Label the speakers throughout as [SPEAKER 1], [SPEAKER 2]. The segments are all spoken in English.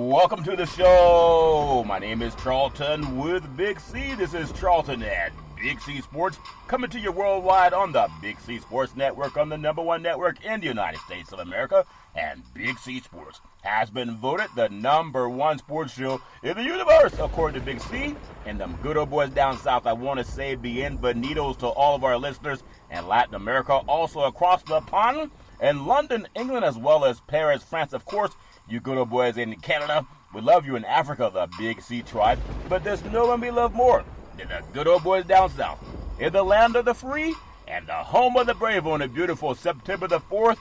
[SPEAKER 1] Welcome to the show. My name is Charlton with Big C. This is Charlton at Big C Sports, coming to you worldwide on the Big C Sports Network, on the #1 network in the United States of America. And Big C Sports has been voted the #1 sports show in the universe, according to Big C. And them good old boys down south, I want to say bienvenidos to all of our listeners in Latin America, also across the pond, in London, England, as well as Paris, France, of course. You good old boys in Canada, we love you in Africa, the Big C tribe. But there's no one we love more than the good old boys down south, in the land of the free and the home of the brave, on a beautiful September the 4th,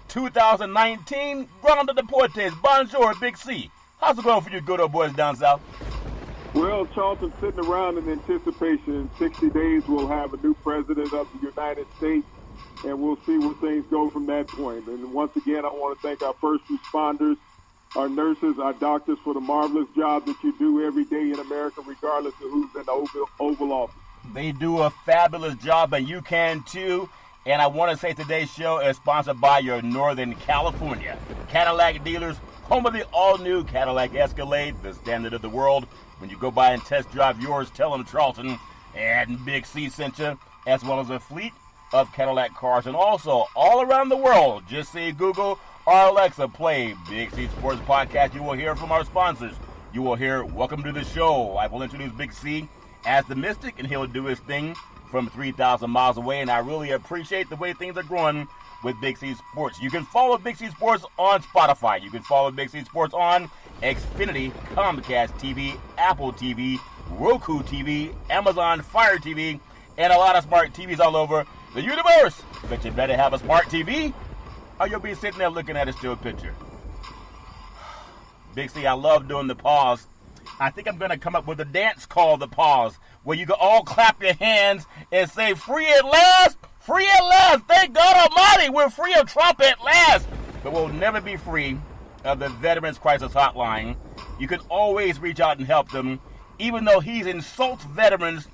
[SPEAKER 1] 2019. Grande Deportes, bonjour, Big C. How's it going for you good old boys down south?
[SPEAKER 2] Well, Charlton, sitting around in anticipation. In 60 days, we'll have a new president of the United States, and we'll see where things go from that point. And once again, I want to thank our first responders, our nurses, our doctors for the marvelous job that you do every day in America, regardless of who's in the Oval Office.
[SPEAKER 1] They do a fabulous job, and you can too. And I want to say today's show is sponsored by your Northern California Cadillac dealers, home of the all-new Cadillac Escalade, the standard of the world. When you go by and test drive yours, tell them Charlton and Big C sent you, as well as a fleet of Cadillac cars. And also, all around the world, just say Google or Alexa, play Big C Sports Podcast. You will hear from our sponsors. You will hear Welcome to the Show. I will introduce Big C as the Mystic, and he'll do his thing from 3,000 miles away. And I really appreciate the way things are growing with Big C Sports. You can follow Big C Sports on Spotify. You can follow Big C Sports on Xfinity, Comcast TV, Apple TV, Roku TV, Amazon Fire TV, and a lot of smart TVs all over the universe. But you better have a smart TV, or you'll be sitting there looking at a still picture. Big C, I love doing the pause. I think I'm going to come up with a dance called the pause, where you can all clap your hands and say, free at last, free at last. Thank God Almighty, we're free of Trump at last. But we'll never be free of the Veterans Crisis Hotline. You can always reach out and help them. Even though he insults veterans,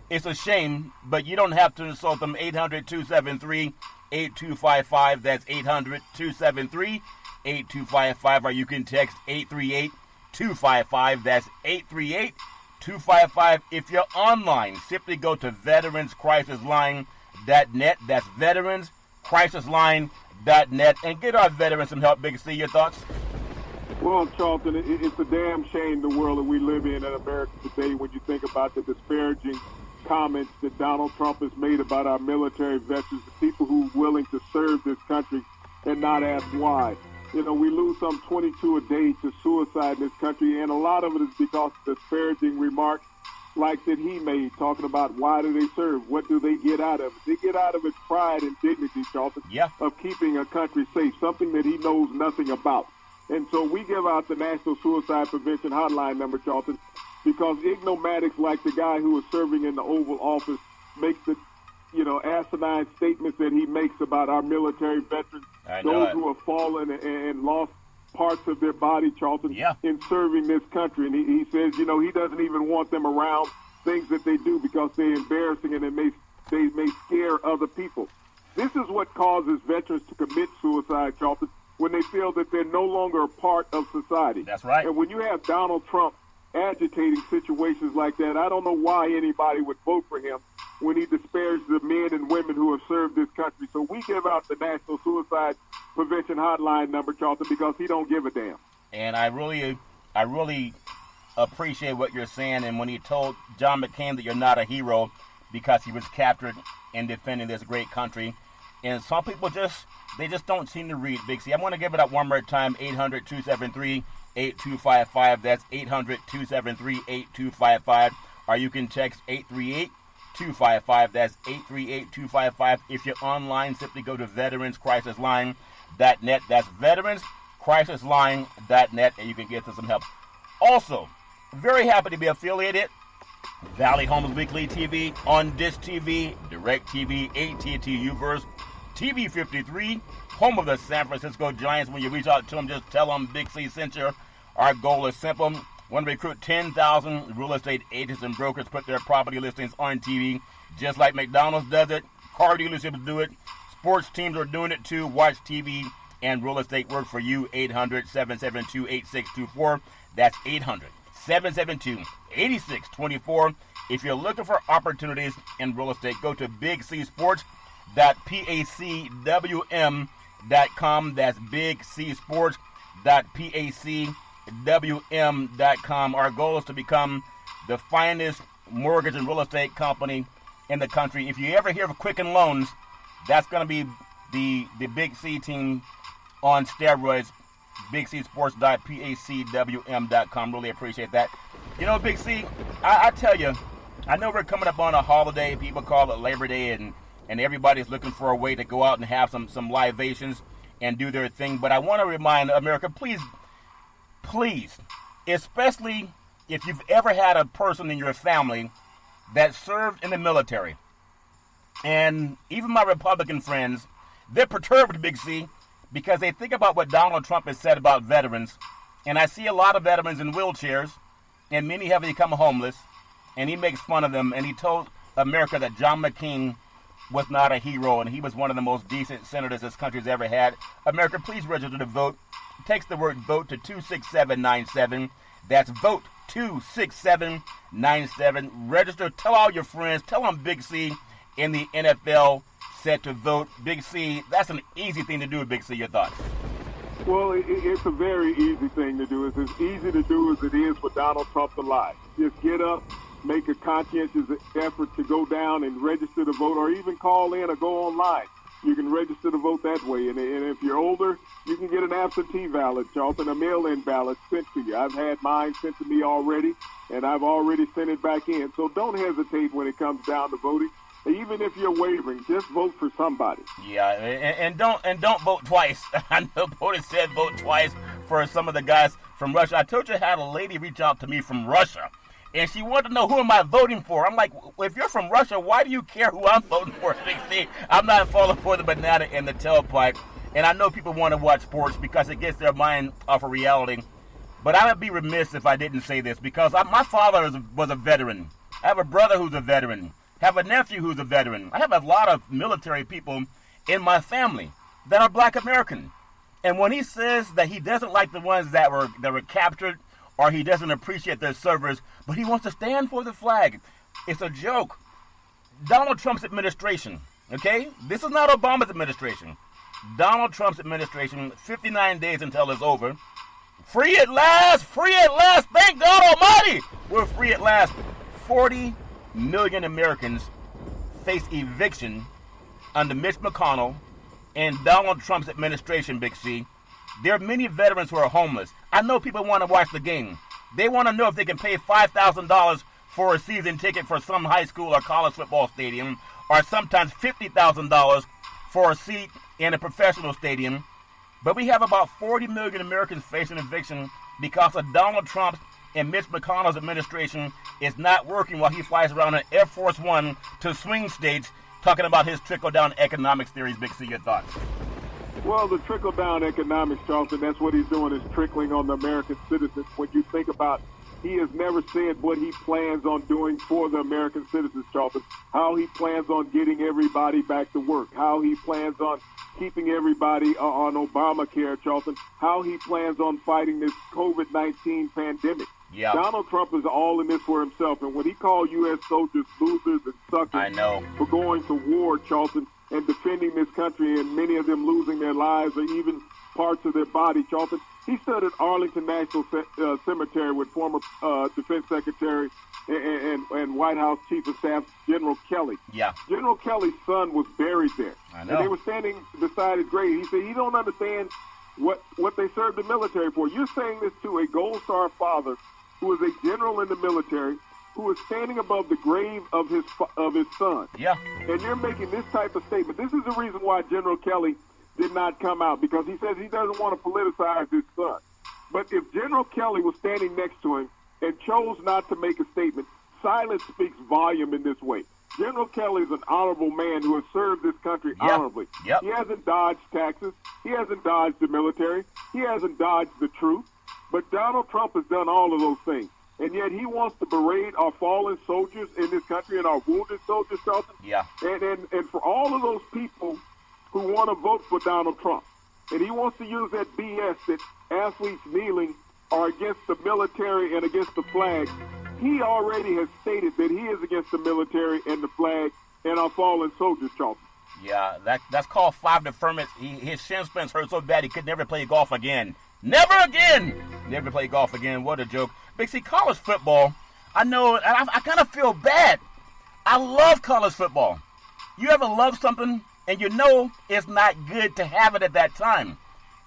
[SPEAKER 1] it's a shame, but you don't have to insult them. 800-273-8255. That's 800-273-8255. Or you can text 838-255. That's 838-255. If you're online, simply go to veteranscrisisline.net. That's veteranscrisisline.net. And get our veterans some help. Big C, your thoughts?
[SPEAKER 2] Well, Charlton, it's a damn shame the world that we live in America today when you think about the disparaging comments that Donald Trump has made about our military veterans, the people who are willing to serve this country and not ask why. You know, we lose some 22 a day to suicide in this country, and a lot of it is because of disparaging remarks like that he made, talking about why do they serve, what do they get out of it. They get out of it pride and dignity, Charlton, of keeping a country safe, something that he knows nothing about. And so we give out the National Suicide Prevention Hotline number, Charlton, because ignomatics like the guy who is serving in the Oval Office makes the, asinine statements that he makes about our military veterans, those who have fallen and lost parts of their body, Charlton, in serving this country. And he says, he doesn't even want them around things that they do because they're embarrassing and they may scare other people. This is what causes veterans to commit suicide, Charlton, when they feel that they're no longer a part of society.
[SPEAKER 1] That's right.
[SPEAKER 2] And when you have Donald Trump agitating situations like that, I don't know why anybody would vote for him when he disparages the men and women who have served this country. So we give out the National Suicide Prevention Hotline number, Charlton, because he don't give a damn.
[SPEAKER 1] And I really appreciate what you're saying. And when he told John McCain that you're not a hero because he was captured in defending this great country. And some people they just don't seem to read, Big C. I'm going to give it up one more time, 800-273-8255. That's 800-273-8255. Or you can text 838-255. That's 838-255. If you're online, simply go to veteranscrisisline.net. That's veteranscrisisline.net, and you can get to some help. Also, very happy to be affiliated Valley Homes Weekly TV, On Dish TV, DirecTV, AT&T Uverse, TV 53, home of the San Francisco Giants. When you reach out to them, just tell them Big C sent you. Our goal is simple. We want to recruit 10,000 real estate agents and brokers, put their property listings on TV, just like McDonald's does it. Car dealerships do it. Sports teams are doing it too. Watch TV and real estate work for you. 800-772-8624. That's 800-772-8624. If you're looking for opportunities in real estate, go to bigcsports.pacwm.com. That's bigcsports.pacwm.com. Our goal is to become the finest mortgage and real estate company in the country. If you ever hear of Quicken Loans, that's going to be the Big C team on steroids. bigcsports.pacwm.com. Really appreciate that. You know, Big C, I tell you, I know we're coming up on a holiday. People call it Labor Day, and everybody's looking for a way to go out and have some libations and do their thing. But I want to remind America, please, especially if you've ever had a person in your family that served in the military, and even my Republican friends, they're perturbed, Big C, because they think about what Donald Trump has said about veterans. And I see a lot of veterans in wheelchairs, and many have become homeless, and he makes fun of them. And he told America that John McCain was not a hero, and he was one of the most decent senators this country's ever had. America, please register to vote. Text the word VOTE to 26797. That's VOTE 26797. Register. Tell all your friends. Tell them Big C in the NFL set to vote. Big C, that's an easy thing to do, Big C. Your thoughts?
[SPEAKER 2] Well, it's a very easy thing to do. It's as easy to do as it is for Donald Trump to lie. Just get up, make a conscientious effort to go down and register to vote, or even call in or go online. You can register to vote that way. And if you're older, you can get an absentee ballot, Charlton, a mail-in ballot sent to you. I've had mine sent to me already, and I've already sent it back in. So don't hesitate when it comes down to voting. Even if you're wavering, just vote for somebody.
[SPEAKER 1] Yeah, and don't vote twice. I know Boda said vote twice for some of the guys from Russia. I told you I had a lady reach out to me from Russia, and she wanted to know who am I voting for. I'm like, well, if you're from Russia, why do you care who I'm voting for? I'm not falling for the banana in the tailpipe. And I know people want to watch sports because it gets their mind off of reality. But I would be remiss if I didn't say this, because my father was a veteran. I have a brother who's a veteran. Have a nephew who's a veteran. I have a lot of military people in my family that are Black American. And when he says that he doesn't like the ones that were captured, or he doesn't appreciate their service, but he wants to stand for the flag, it's a joke. Donald Trump's administration, okay? This is not Obama's administration. Donald Trump's administration, 59 days until it's over. Free at last! Free at last! Thank God Almighty! We're free at last. 40 million Americans face eviction under Mitch McConnell and Donald Trump's administration, Big C. There are many veterans who are homeless. I know people want to watch the game. They want to know if they can pay $5,000 for a season ticket for some high school or college football stadium, or sometimes $50,000 for a seat in a professional stadium. But we have about 40 million Americans facing eviction because of Donald Trump's and Mitch McConnell's administration is not working while he flies around in Air Force One to swing states talking about his trickle-down economics theories. Big C, your thoughts?
[SPEAKER 2] Well, the trickle-down economics, Charlton, that's what he's doing, is trickling on the American citizens. When you think about, he has never said what he plans on doing for the American citizens, Charlton, how he plans on getting everybody back to work, how he plans on keeping everybody on Obamacare, Charlton, how he plans on fighting this COVID-19 pandemic.
[SPEAKER 1] Yeah.
[SPEAKER 2] Donald Trump is all in this for himself. And when he called U.S. soldiers losers and suckers for going to war, Charlton, and defending this country, and many of them losing their lives or even parts of their body, Charlton, he stood at Arlington National Cemetery with former Defense Secretary and White House Chief of Staff General Kelly.
[SPEAKER 1] Yeah.
[SPEAKER 2] General Kelly's son was buried there.
[SPEAKER 1] I know.
[SPEAKER 2] And they were standing beside his grave. He said, he don't understand what they served the military for. You're saying this to a Gold Star father who is a general in the military, who is standing above the grave of his son.
[SPEAKER 1] Yeah.
[SPEAKER 2] And you're making this type of statement. This is the reason why General Kelly did not come out, because he says he doesn't want to politicize his son. But if General Kelly was standing next to him and chose not to make a statement, silence speaks volume in this way. General Kelly is an honorable man who has served this country honorably.
[SPEAKER 1] Yep.
[SPEAKER 2] He hasn't dodged taxes. He hasn't dodged the military. He hasn't dodged the truth. But Donald Trump has done all of those things. And yet he wants to berate our fallen soldiers in this country and our wounded soldiers, Charlton.
[SPEAKER 1] Yeah.
[SPEAKER 2] And for all of those people who want to vote for Donald Trump, and he wants to use that BS that athletes kneeling are against the military and against the flag. He already has stated that he is against the military and the flag and our fallen soldiers, Charlton.
[SPEAKER 1] Yeah, that's called 5 deferment. His shin splints hurt so bad he could never play golf again. Never again! Never play golf again. What a joke. Big C, college football, I know, I kind of feel bad. I love college football. You ever love something and you know it's not good to have it at that time?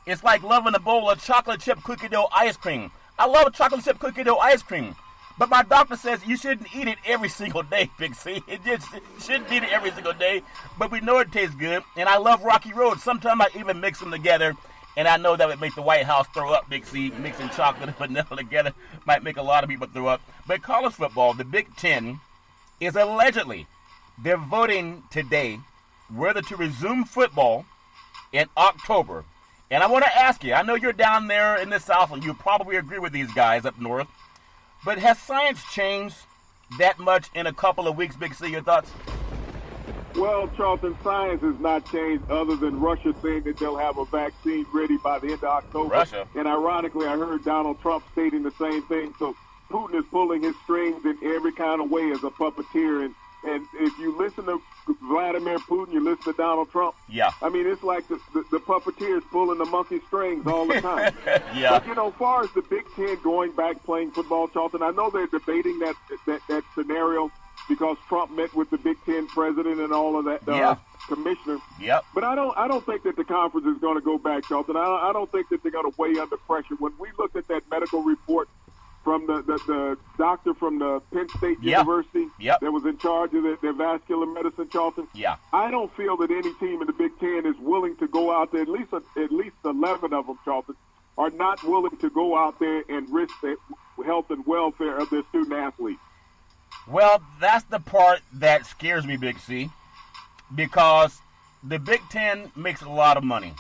[SPEAKER 1] It's like loving a bowl of chocolate chip cookie dough ice cream. I love chocolate chip cookie dough ice cream. But my doctor says you shouldn't eat it every single day, Big C. It just shouldn't eat it every single day. But we know it tastes good. And I love Rocky Road. Sometimes I even mix them together. And I know that would make the White House throw up, Big C. Mixing chocolate and vanilla together might make a lot of people throw up. But college football, the Big Ten, is allegedly, they're voting today whether to resume football in October. And I want to ask you, I know you're down there in the South and you probably agree with these guys up north. But has science changed that much in a couple of weeks, Big C? Your thoughts?
[SPEAKER 2] Well, Charlton, science has not changed other than Russia saying that they'll have a vaccine ready by the end of October.
[SPEAKER 1] Russia?
[SPEAKER 2] And ironically, I heard Donald Trump stating the same thing. So Putin is pulling his strings in every kind of way as a puppeteer. And if you listen to Vladimir Putin, you listen to Donald Trump.
[SPEAKER 1] Yeah.
[SPEAKER 2] I mean, it's like the puppeteers pulling the monkey strings all the time.
[SPEAKER 1] Yeah.
[SPEAKER 2] But, as far as the Big Ten going back playing football, Charlton, I know they're debating that scenario because Trump met with the Big Ten president and all of that commissioner.
[SPEAKER 1] Yep.
[SPEAKER 2] But I don't think that the conference is going to go back, Charlton. I don't think that they're going to weigh under pressure. When we looked at that medical report from the doctor from the Penn State University that was in charge of their vascular medicine, Charlton.
[SPEAKER 1] Yeah.
[SPEAKER 2] I don't feel that any team in the Big Ten is willing to go out there. At least 11 of them, Charlton, are not willing to go out there and risk the health and welfare of their student athletes.
[SPEAKER 1] Well, that's the part that scares me, Big C, because the Big Ten makes a lot of money.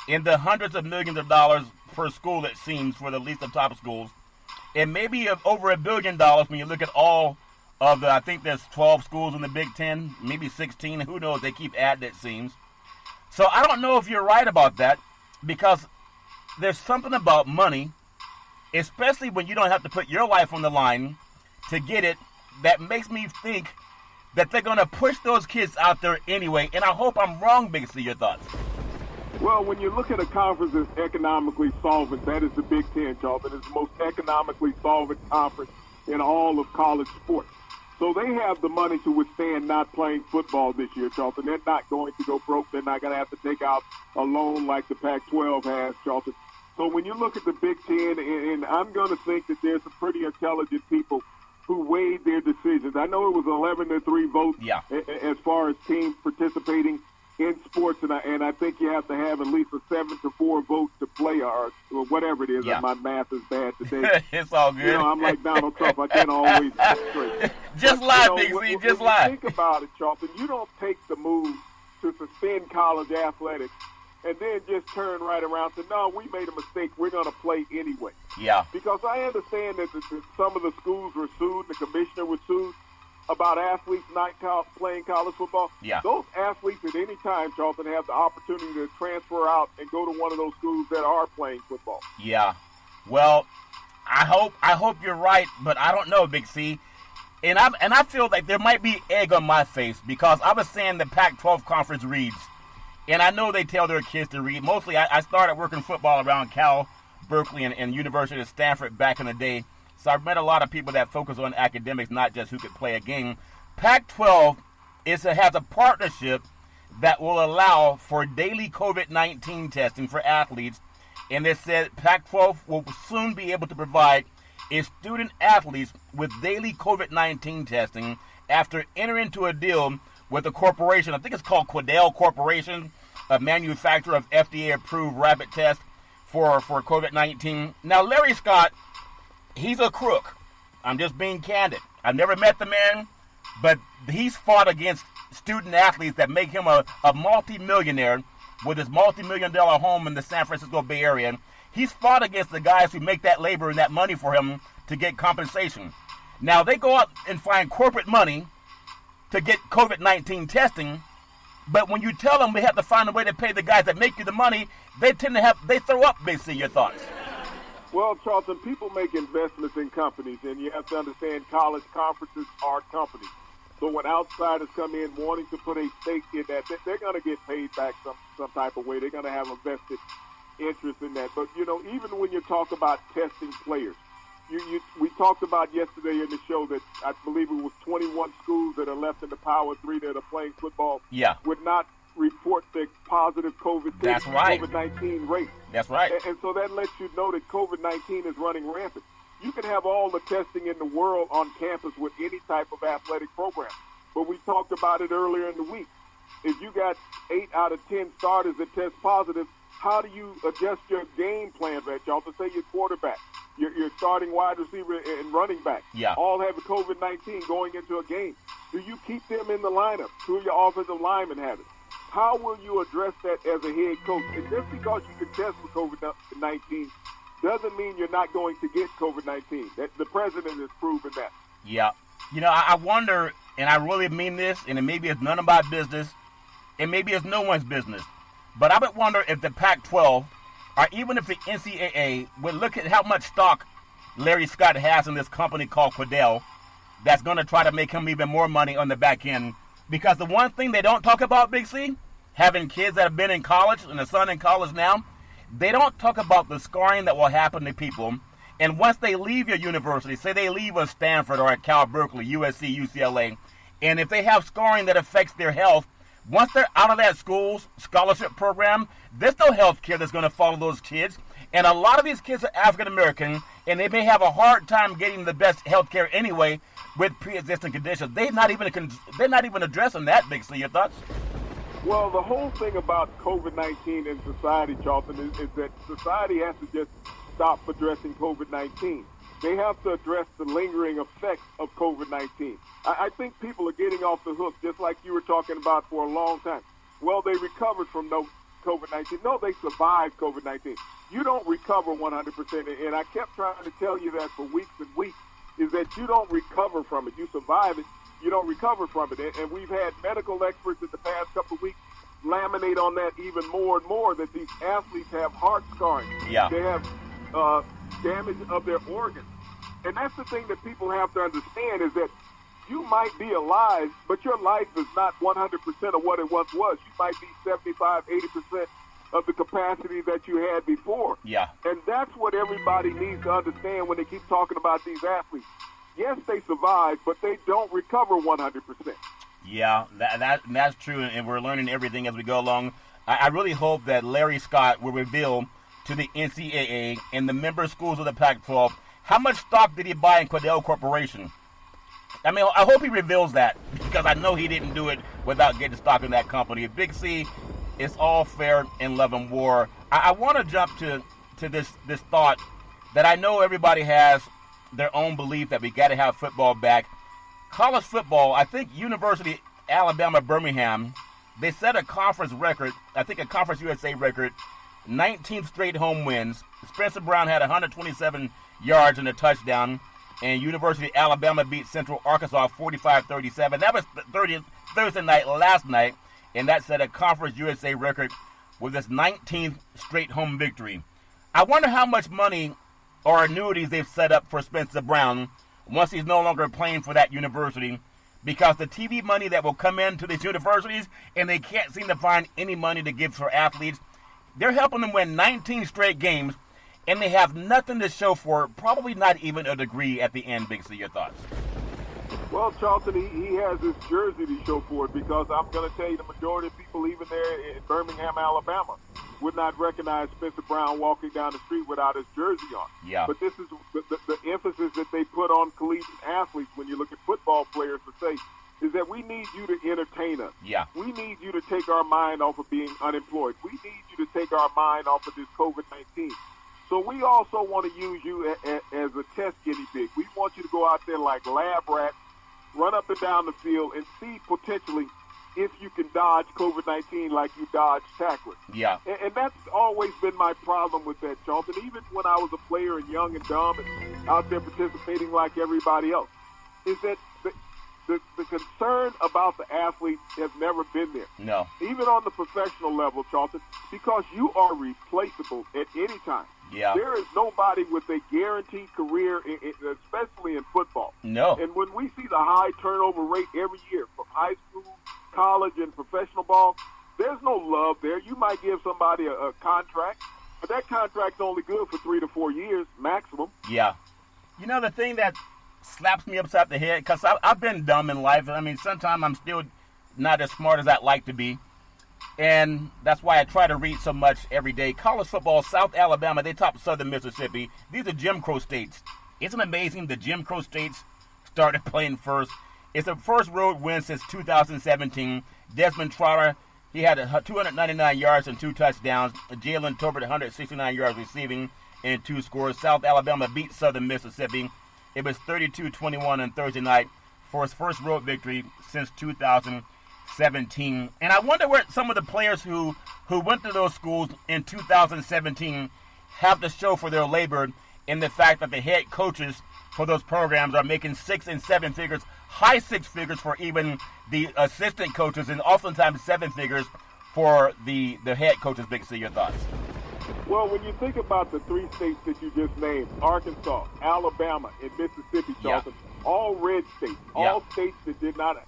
[SPEAKER 1] In the hundreds of millions of dollars per school, it seems, for the least of top schools. And maybe over $1 billion when you look at all of I think there's 12 schools in the Big Ten, maybe 16. Who knows? They keep adding, it seems. So I don't know if you're right about that, because there's something about money, especially when you don't have to put your life on the line to get it, that makes me think that they're going to push those kids out there anyway. And I hope I'm wrong, Big C. Your thoughts?
[SPEAKER 2] Well, when you look at a conference that's economically solvent, that is the Big Ten, Charlton. It's the most economically solvent conference in all of college sports. So they have the money to withstand not playing football this year, Charlton. They're not going to go broke. They're not going to have to take out a loan like the Pac-12 has, Charlton. So when you look at the Big Ten, and I'm going to think that there's some pretty intelligent people who weighed their decisions. I know it was 11-3 vote as far as teams participating in sports, and I think you have to have at least a 7-4 vote to play, or whatever it is.
[SPEAKER 1] Yeah.
[SPEAKER 2] My math is bad today.
[SPEAKER 1] It's all good.
[SPEAKER 2] I'm like Donald Trump. I can't always get straight.
[SPEAKER 1] Just lie, Big C. Just lie.
[SPEAKER 2] Think about it, Charlton. You don't take the move to suspend college athletics and then just turn right around and say, no, we made a mistake. We're going to play anyway.
[SPEAKER 1] Yeah.
[SPEAKER 2] Because I understand that some of the schools were sued, the commissioner was sued about athletes not playing college football.
[SPEAKER 1] Yeah.
[SPEAKER 2] Those athletes at any time, Charlton, have the opportunity to transfer out and go to one of those schools that are playing football.
[SPEAKER 1] Yeah. Well, I hope you're right, but I don't know, Big C. And I feel like there might be egg on my face, because I was saying the Pac-12 conference reads, and I know they tell their kids to read. Mostly, I started working football around Cal, Berkeley, and University of Stanford back in the day. So I've met a lot of people that focus on academics, not just who could play a game. Pac-12 has a partnership that will allow for daily COVID-19 testing for athletes. And they said Pac-12 will soon be able to provide its student athletes with daily COVID-19 testing after entering into a deal with a corporation. I think it's called Quidel Corporation, a manufacturer of FDA-approved rapid tests for COVID-19. Now, Larry Scott, he's a crook. I'm just being candid. I've never met the man, but he's fought against student athletes that make him a multi-millionaire with his multi-million-dollar home in the San Francisco Bay Area. He's fought against the guys who make that labor and that money for him to get compensation. Now, they go out and find corporate money to get COVID-19 testing, But when you tell them we have to find a way to pay the guys that make you the money, they throw up, basically. Your thoughts?
[SPEAKER 2] Well, Charlton, people make investments in companies, and you have to understand college conferences are companies. So when outsiders come in wanting to put a stake in that, they're going to get paid back some type of way. They're going to have a vested interest in that. But, even when you talk about testing players, we talked about yesterday in the show that I believe it was 21 schools that are left in the Power 3 that are playing football would not report the positive COVID-19 rate.
[SPEAKER 1] That's right.
[SPEAKER 2] And so that lets you know that COVID-19 is running rampant. You can have all the testing in the world on campus with any type of athletic program. But we talked about it earlier in the week. If you got 8 out of 10 starters that test positive, how do you adjust your game plan for that, y'all? To say your quarterback, your starting wide receiver and running back, all have a COVID-19 going into a game. Do you keep them in the lineup? Two of your offensive linemen have it. How will you address that as a head coach? And just because you can test for COVID-19 doesn't mean you're not going to get COVID-19. That the president has proven that.
[SPEAKER 1] Yeah. I wonder, and I really mean this, and maybe it's none of my business, and maybe it's no one's business, but I would wonder if the Pac-12, or even if the NCAA, would look at how much stock Larry Scott has in this company called Quidel that's going to try to make him even more money on the back end. Because the one thing they don't talk about, Big C, having kids that have been in college, and a son in college now, they don't talk about the scarring that will happen to people. And once they leave your university, say they leave a Stanford or at Cal Berkeley, USC, UCLA, and if they have scarring that affects their health, once they're out of that school's scholarship program, there's no health care that's going to follow those kids. And a lot of these kids are African American, and they may have a hard time getting the best health care anyway with pre-existing conditions. They're not even addressing that, Big C. Your thoughts?
[SPEAKER 2] Well, the whole thing about COVID-19 in society, Charlton, is that society has to just stop addressing COVID-19. They have to address the lingering effects of COVID-19. I think people are getting off the hook, just like you were talking about for a long time. Well, they recovered from COVID-19. No, they survived COVID-19. You don't recover 100%, and I kept trying to tell you that for weeks and weeks, is that you don't recover from it. You survive it. You don't recover from it. And we've had medical experts in the past couple of weeks laminate on that even more and more, that these athletes have heart scarring.
[SPEAKER 1] Yeah.
[SPEAKER 2] They have damage of their organs. And that's the thing that people have to understand, is that you might be alive, but your life is not 100% of what it once was. You might be 75, 80% of the capacity that you had before.
[SPEAKER 1] Yeah.
[SPEAKER 2] And that's what everybody needs to understand when they keep talking about these athletes. Yes, they survive, but they don't recover 100%.
[SPEAKER 1] Yeah, that's true, and we're learning everything as we go along. I really hope that Larry Scott will reveal to the NCAA and the member schools of the Pac-12 how much stock did he buy in Quidel Corporation. I mean, I hope he reveals that, because I know he didn't do it without getting stock in that company. Big C, it's all fair in love and war. I want to jump to this thought that I know everybody has their own belief that we got to have football back. College football, I think University Alabama Birmingham, they set a conference record, I think a Conference USA record, 19th straight home wins. Spencer Brown had 127 yards and a touchdown, and University of Alabama beat Central Arkansas 45-37. That was Thursday night last night, and that set a Conference USA record with its 19th straight home victory. I wonder how much money or annuities they've set up for Spencer Brown once he's no longer playing for that university, because the TV money that will come into these universities, and they can't seem to find any money to give for athletes. They're helping them win 19 straight games, and they have nothing to show for it, probably not even a degree at the end. Big C, your thoughts?
[SPEAKER 2] Well, Charlton, he has his jersey to show for it, because I'm going to tell you the majority of people, even there in Birmingham, Alabama, would not recognize Spencer Brown walking down the street without his jersey on.
[SPEAKER 1] Yeah.
[SPEAKER 2] But this is the emphasis that they put on collegiate athletes when you look at football players to say, is that we need you to entertain us.
[SPEAKER 1] Yeah.
[SPEAKER 2] We need you to take our mind off of being unemployed. We need you to take our mind off of this COVID-19. So we also want to use you as a test guinea pig. We want you to go out there like lab rats, run up and down the field, and see potentially if you can dodge COVID-19 like you dodged tackling.
[SPEAKER 1] Yeah.
[SPEAKER 2] And that's always been my problem with that, Charlton. Even when I was a player and young and dumb and out there participating like everybody else, is that the the concern about the athlete has never been there.
[SPEAKER 1] No.
[SPEAKER 2] Even on the professional level, Charlton, because you are replaceable at any time.
[SPEAKER 1] Yeah.
[SPEAKER 2] There is nobody with a guaranteed career, especially in football.
[SPEAKER 1] No.
[SPEAKER 2] And when we see the high turnover rate every year from high school, college, and professional ball, there's no love there. You might give somebody a contract, but that contract's only good for 3 to 4 years maximum.
[SPEAKER 1] Yeah. You know, the thing that slaps me upside the head, because I've been dumb in life. I mean, sometimes I'm still not as smart as I'd like to be. And that's why I try to read so much every day. College football, South Alabama, they top Southern Mississippi. These are Jim Crow states. Isn't it amazing the Jim Crow states started playing first? It's the first road win since 2017. Desmond Trotter, he had 299 yards and 2 touchdowns. Jalen Tolbert, 169 yards receiving and 2 scores. South Alabama beat Southern Mississippi. It was 32-21 on Thursday night for his first road victory since 2017. And I wonder where some of the players who went to those schools in 2017 have to show for their labor in the fact that the head coaches for those programs are making 6 and 7 figures, high 6 figures for even the assistant coaches, and oftentimes 7 figures for the head coaches. Big C, your thoughts?
[SPEAKER 2] Well, when you think about the 3 states that you just named, Arkansas, Alabama, and Mississippi, Charlton, all red states, all states that did not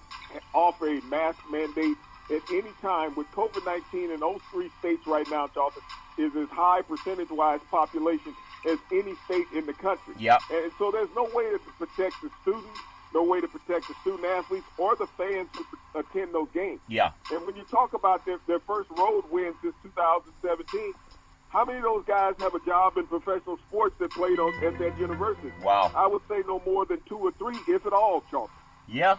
[SPEAKER 2] offer a mask mandate at any time, with COVID-19 in those 3 states right now, Charlton, is as high percentage-wise population as any state in the country.
[SPEAKER 1] Yep.
[SPEAKER 2] And so there's no way to protect the students, no way to protect the student athletes or the fans who attend those games.
[SPEAKER 1] Yeah.
[SPEAKER 2] And when you talk about their first road win since 2017, how many of those guys have a job in professional sports that played at that university?
[SPEAKER 1] Wow.
[SPEAKER 2] I would say no more than 2 or 3, if at all, Charlton.
[SPEAKER 1] Yeah.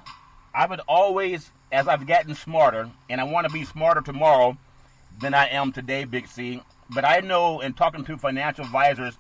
[SPEAKER 1] I would always, as I've gotten smarter, and I want to be smarter tomorrow than I am today, Big C, but I know in talking to financial advisors,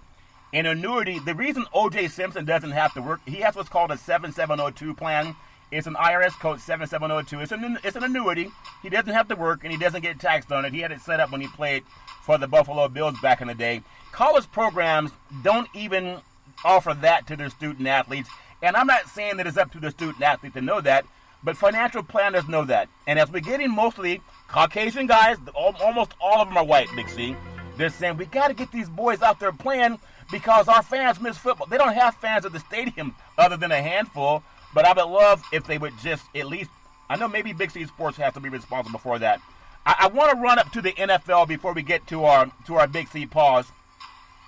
[SPEAKER 1] an annuity, the reason O.J. Simpson doesn't have to work, he has what's called a 7702 plan. It's an IRS code 7702. It's an annuity. He doesn't have to work, and he doesn't get taxed on it. He had it set up when he played for the Buffalo Bills back in the day. College programs don't even offer that to their student athletes. And I'm not saying that it's up to the student athlete to know that, but financial planners know that. And as we're getting mostly Caucasian guys, almost all of them are white, Big C, they're saying we got to get these boys out there playing because our fans miss football. They don't have fans at the stadium other than a handful, but I would love if they would just at least, I know maybe Big C Sports has to be responsible for that. I want to run up to the NFL before we get to our Big C pause.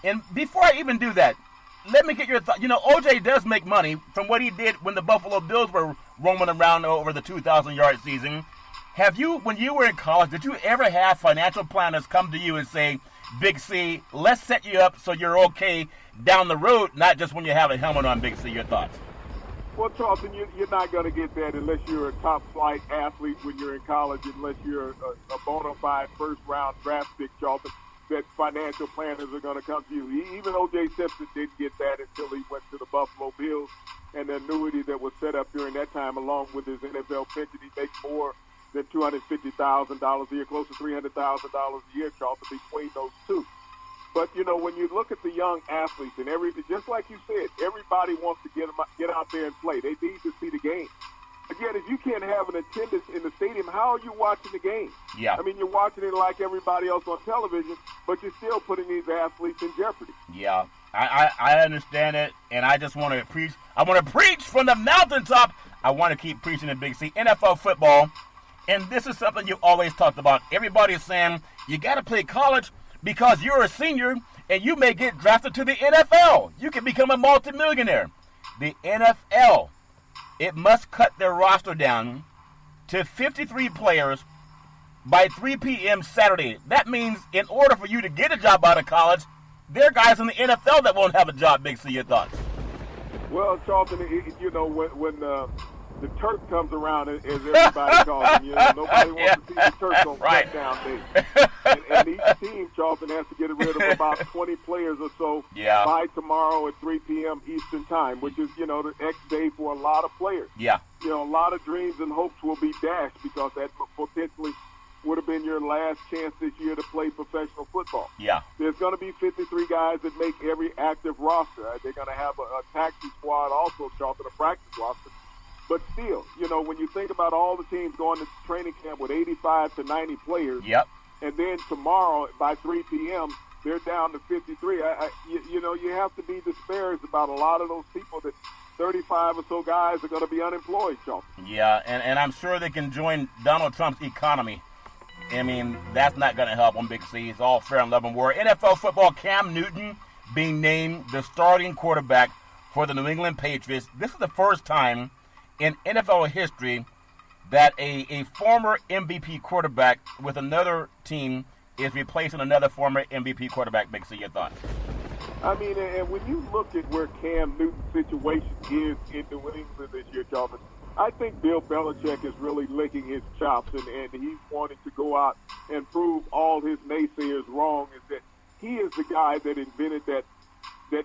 [SPEAKER 1] And before I even do that, let me get your thought. You know, OJ does make money from what he did when the Buffalo Bills were roaming around over the 2,000-yard season. Have you, when you were in college, did you ever have financial planners come to you and say, Big C, let's set you up so you're okay down the road, not just when you have a helmet on, Big C? Your thoughts?
[SPEAKER 2] Well, Charlton, you're not going to get that unless you're a top-flight athlete when you're in college, unless you're a bona fide first-round draft pick, Charlton, that financial planners are going to come to you. Even O.J. Simpson didn't get that until he went to the Buffalo Bills, and the annuity that was set up during that time, along with his NFL pension, he makes more than $250,000 a year, close to $300,000 a year, Charlton, between those two. But, you know, when you look at the young athletes, and just like you said, everybody wants to get out there and play. They need to see the game. Again, if you can't have an attendance in the stadium, how are you watching the game?
[SPEAKER 1] Yeah.
[SPEAKER 2] I mean, you're watching it like everybody else on television, but you're still putting these athletes in jeopardy.
[SPEAKER 1] Yeah, I understand it, and I just want to preach. I want to preach from the mountaintop. I want to keep preaching in Big C. NFL football, and this is something you always talked about. Everybody's saying you got to play college because you're a senior and you may get drafted to the NFL. You can become a multimillionaire. The NFL, it must cut their roster down to 53 players by 3 p.m. Saturday. That means in order for you to get a job out of college, there are guys in the NFL that won't have a job. Big C, your thoughts?
[SPEAKER 2] Well, Charlton, you know, when the Turk comes around, as everybody calls him, you know, nobody wants to see the Turk on shutdown day. And each team, Charlton, has to get rid of about 20 players or so by tomorrow at 3 p.m. Eastern time, which is, you know, the X day for a lot of players.
[SPEAKER 1] Yeah.
[SPEAKER 2] You know, a lot of dreams and hopes will be dashed because that potentially would have been your last chance this year to play professional football.
[SPEAKER 1] Yeah.
[SPEAKER 2] There's going to be 53 guys that make every active roster. They're going to have a taxi squad also, Charlton, a practice roster. But still, when you think about all the teams going to training camp with 85 to 90 players,
[SPEAKER 1] Yep.
[SPEAKER 2] and then tomorrow by 3 p.m., they're down to 53. You have to be disparaged about a lot of those people that 35 or so guys are going to be unemployed, Charles.
[SPEAKER 1] Yeah, and I'm sure they can join Donald Trump's economy. I mean, that's not going to help on Big C. It's all fair and love and war. NFL football, Cam Newton being named the starting quarterback for the New England Patriots. This is the first time in NFL history that a former MVP quarterback with another team is replacing another former MVP quarterback. Big C, your thoughts?
[SPEAKER 2] I mean, and when you look at where Cam Newton's situation is in New England this year, Charles, I think Bill Belichick is really licking his chops, and he's wanting to go out and prove all his naysayers wrong, is that he is the guy that invented that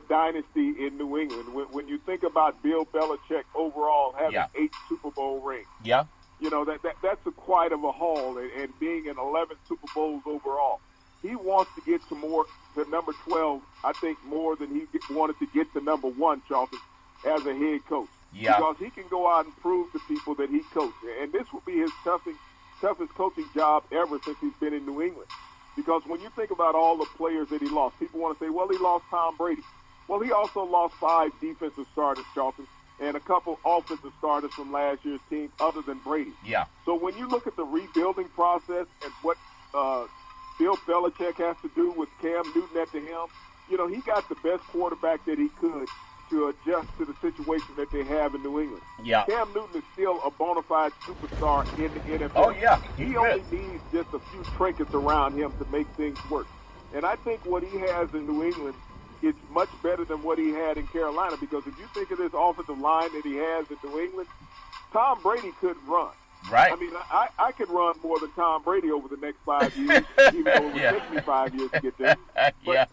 [SPEAKER 2] dynasty in New England. When you think about Bill Belichick overall having 8 Super Bowl rings, that's quite of a haul, and being in 11 Super Bowls overall. He wants to get to number 12, I think, more than he wanted to get to number 1, Charlton, as a head coach.
[SPEAKER 1] Yeah.
[SPEAKER 2] Because he can go out and prove to people that he coached. And this will be his toughest coaching job ever since he's been in New England. Because when you think about all the players that he lost, people want to say, well, he lost Tom Brady. Well, he also lost 5 defensive starters, Charlton, and a couple offensive starters from last year's team other than Brady.
[SPEAKER 1] Yeah.
[SPEAKER 2] So when you look at the rebuilding process and what Bill Belichick has to do with Cam Newton at the helm, he got the best quarterback that he could to adjust to the situation that they have in New England.
[SPEAKER 1] Yeah.
[SPEAKER 2] Cam Newton is still a bona fide superstar in the NFL.
[SPEAKER 1] Oh, yeah.
[SPEAKER 2] He only needs just a few trinkets around him to make things work. And I think what he has in New England is much better than what he had in Carolina, because if you think of this offensive line that he has in New England, Tom Brady couldn't run.
[SPEAKER 1] Right.
[SPEAKER 2] I mean, I could run more than Tom Brady over the next 5 years, even though it would take me 5 years to get there. But,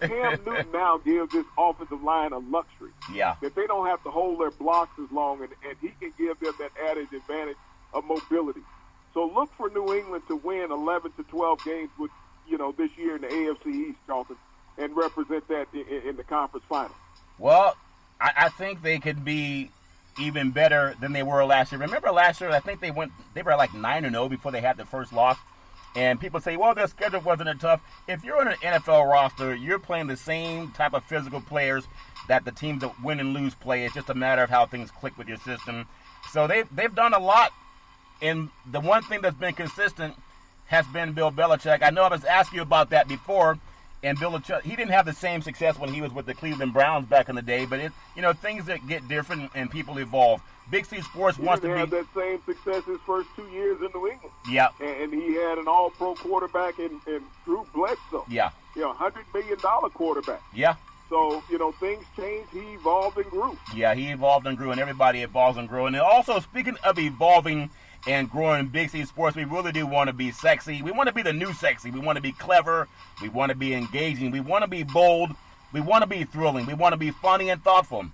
[SPEAKER 2] Cam Newton now gives this offensive line a luxury.
[SPEAKER 1] Yeah.
[SPEAKER 2] That they don't have to hold their blocks as long, and he can give them that added advantage of mobility. So look for New England to win 11 to 12 games with, this year in the AFC East, Charlton, and represent that in the conference final.
[SPEAKER 1] Well, I think they could be even better than they were last year. Remember last year, I think they were like 9-0 before they had the first loss. And people say, well, their schedule wasn't that tough. If you're on an NFL roster, you're playing the same type of physical players that the teams that win and lose play. It's just a matter of how things click with your system. So they've done a lot. And the one thing that's been consistent has been Bill Belichick. I know I was asking you about that before. And Bill Belichick, he didn't have the same success when he was with the Cleveland Browns back in the day. But things that get different and people evolve. Big C Sports wants to be.
[SPEAKER 2] He didn't have that same success his first 2 years in New England.
[SPEAKER 1] Yeah.
[SPEAKER 2] And he had an all-pro quarterback in Drew Bledsoe.
[SPEAKER 1] Yeah.
[SPEAKER 2] $100 million quarterback.
[SPEAKER 1] Yeah.
[SPEAKER 2] So, things changed. He evolved and grew.
[SPEAKER 1] Yeah, he evolved and grew, and everybody evolves and grew. And also, speaking of evolving and growing, Big C Sports, we really do want to be sexy. We want to be the new sexy. We want to be clever. We want to be engaging. We want to be bold. We want to be thrilling. We want to be funny and thoughtful.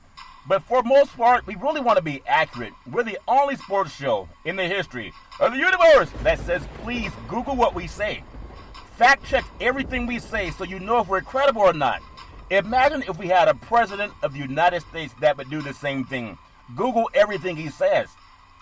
[SPEAKER 1] But for most part, we really want to be accurate. We're the only sports show in the history of the universe that says, please Google what we say. Fact check everything we say so you know if we're credible or not. Imagine if we had a president of the United States that would do the same thing. Google everything he says.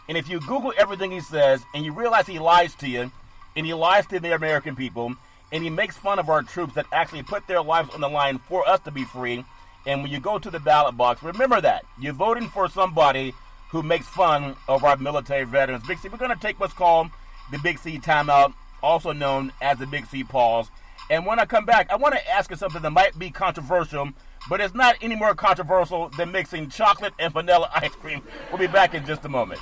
[SPEAKER 1] And if you Google everything he says and you realize he lies to you, and he lies to the American people, and he makes fun of our troops that actually put their lives on the line for us to be free, and when you go to the ballot box, remember that. You're voting for somebody who makes fun of our military veterans. Big C, we're going to take what's called the Big C timeout, also known as the Big C pause. And when I come back, I want to ask you something that might be controversial, but it's not any more controversial than mixing chocolate and vanilla ice cream. We'll be back in just a moment.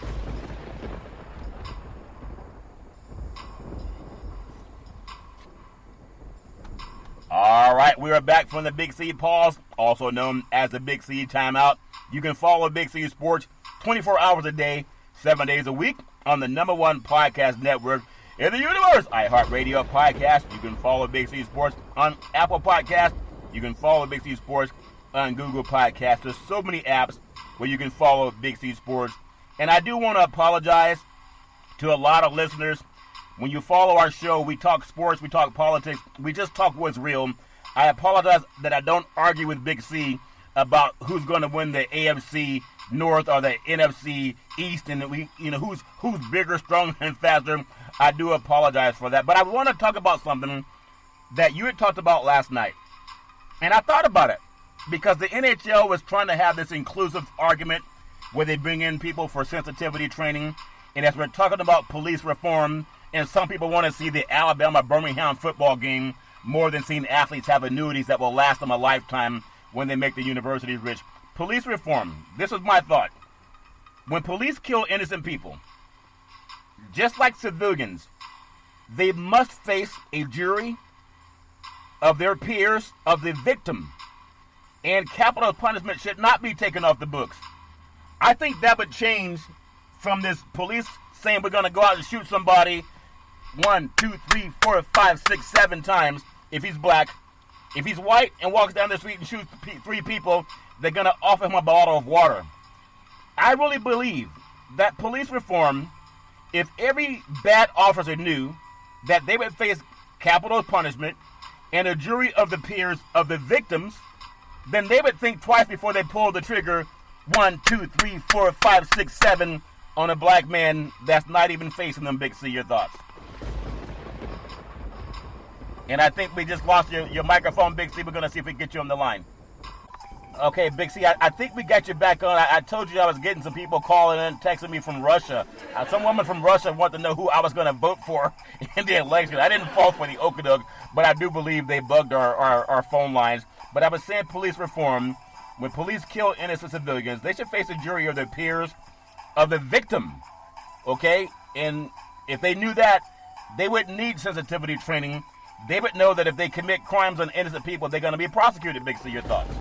[SPEAKER 1] All right, we are back from the Big C pause, also known as the Big C timeout. You can follow Big C Sports 24 hours a day, 7 days a week on the #1 podcast network in the universe, iHeartRadio podcast. You can follow Big C Sports on Apple Podcasts. You can follow Big C Sports on Google Podcasts. There's so many apps where you can follow Big C Sports. And I do want to apologize to a lot of listeners. When you follow our show, we talk sports, we talk politics, we just talk what's real. I apologize that I don't argue with Big C about who's going to win the AFC North or the NFC east, and who's bigger, stronger, and faster. I do apologize for that. But I want to talk about something that you had talked about last night. And I thought about it because the NHL was trying to have this inclusive argument where they bring in people for sensitivity training. And as we're talking about police reform, and some people want to see the Alabama-Birmingham football game more than seeing athletes have annuities that will last them a lifetime when they make the universities rich. Police reform, this is my thought. When police kill innocent people, just like civilians, they must face a jury of their peers of the victim. And capital punishment should not be taken off the books. I think that would change from this police saying we're going to go out and shoot somebody 1, 2, 3, 4, 5, 6, 7 times if he's black. If he's white and walks down the street and shoots 3 people, they're going to offer him a bottle of water. I really believe that police reform, if every bad officer knew that they would face capital punishment and a jury of the peers of the victims, then they would think twice before they pull the trigger 1, 2, 3, 4, 5, 6, 7 on a black man that's not even facing them. Big C, your thoughts? And I think we just lost your microphone, Big C. We're going to see if we can get you on the line. Okay, Big C, I think we got you back on. I told you I was getting some people calling in, texting me from Russia. Some woman from Russia wanted to know who I was going to vote for in the election. I didn't fall for the Okadug, but I do believe they bugged our phone lines. But I was saying police reform. When police kill innocent civilians, they should face a jury of their peers of the victim. Okay? And if they knew that, they wouldn't need sensitivity training. They would know that if they commit crimes on innocent people, they're going to be prosecuted. Big C, your thoughts?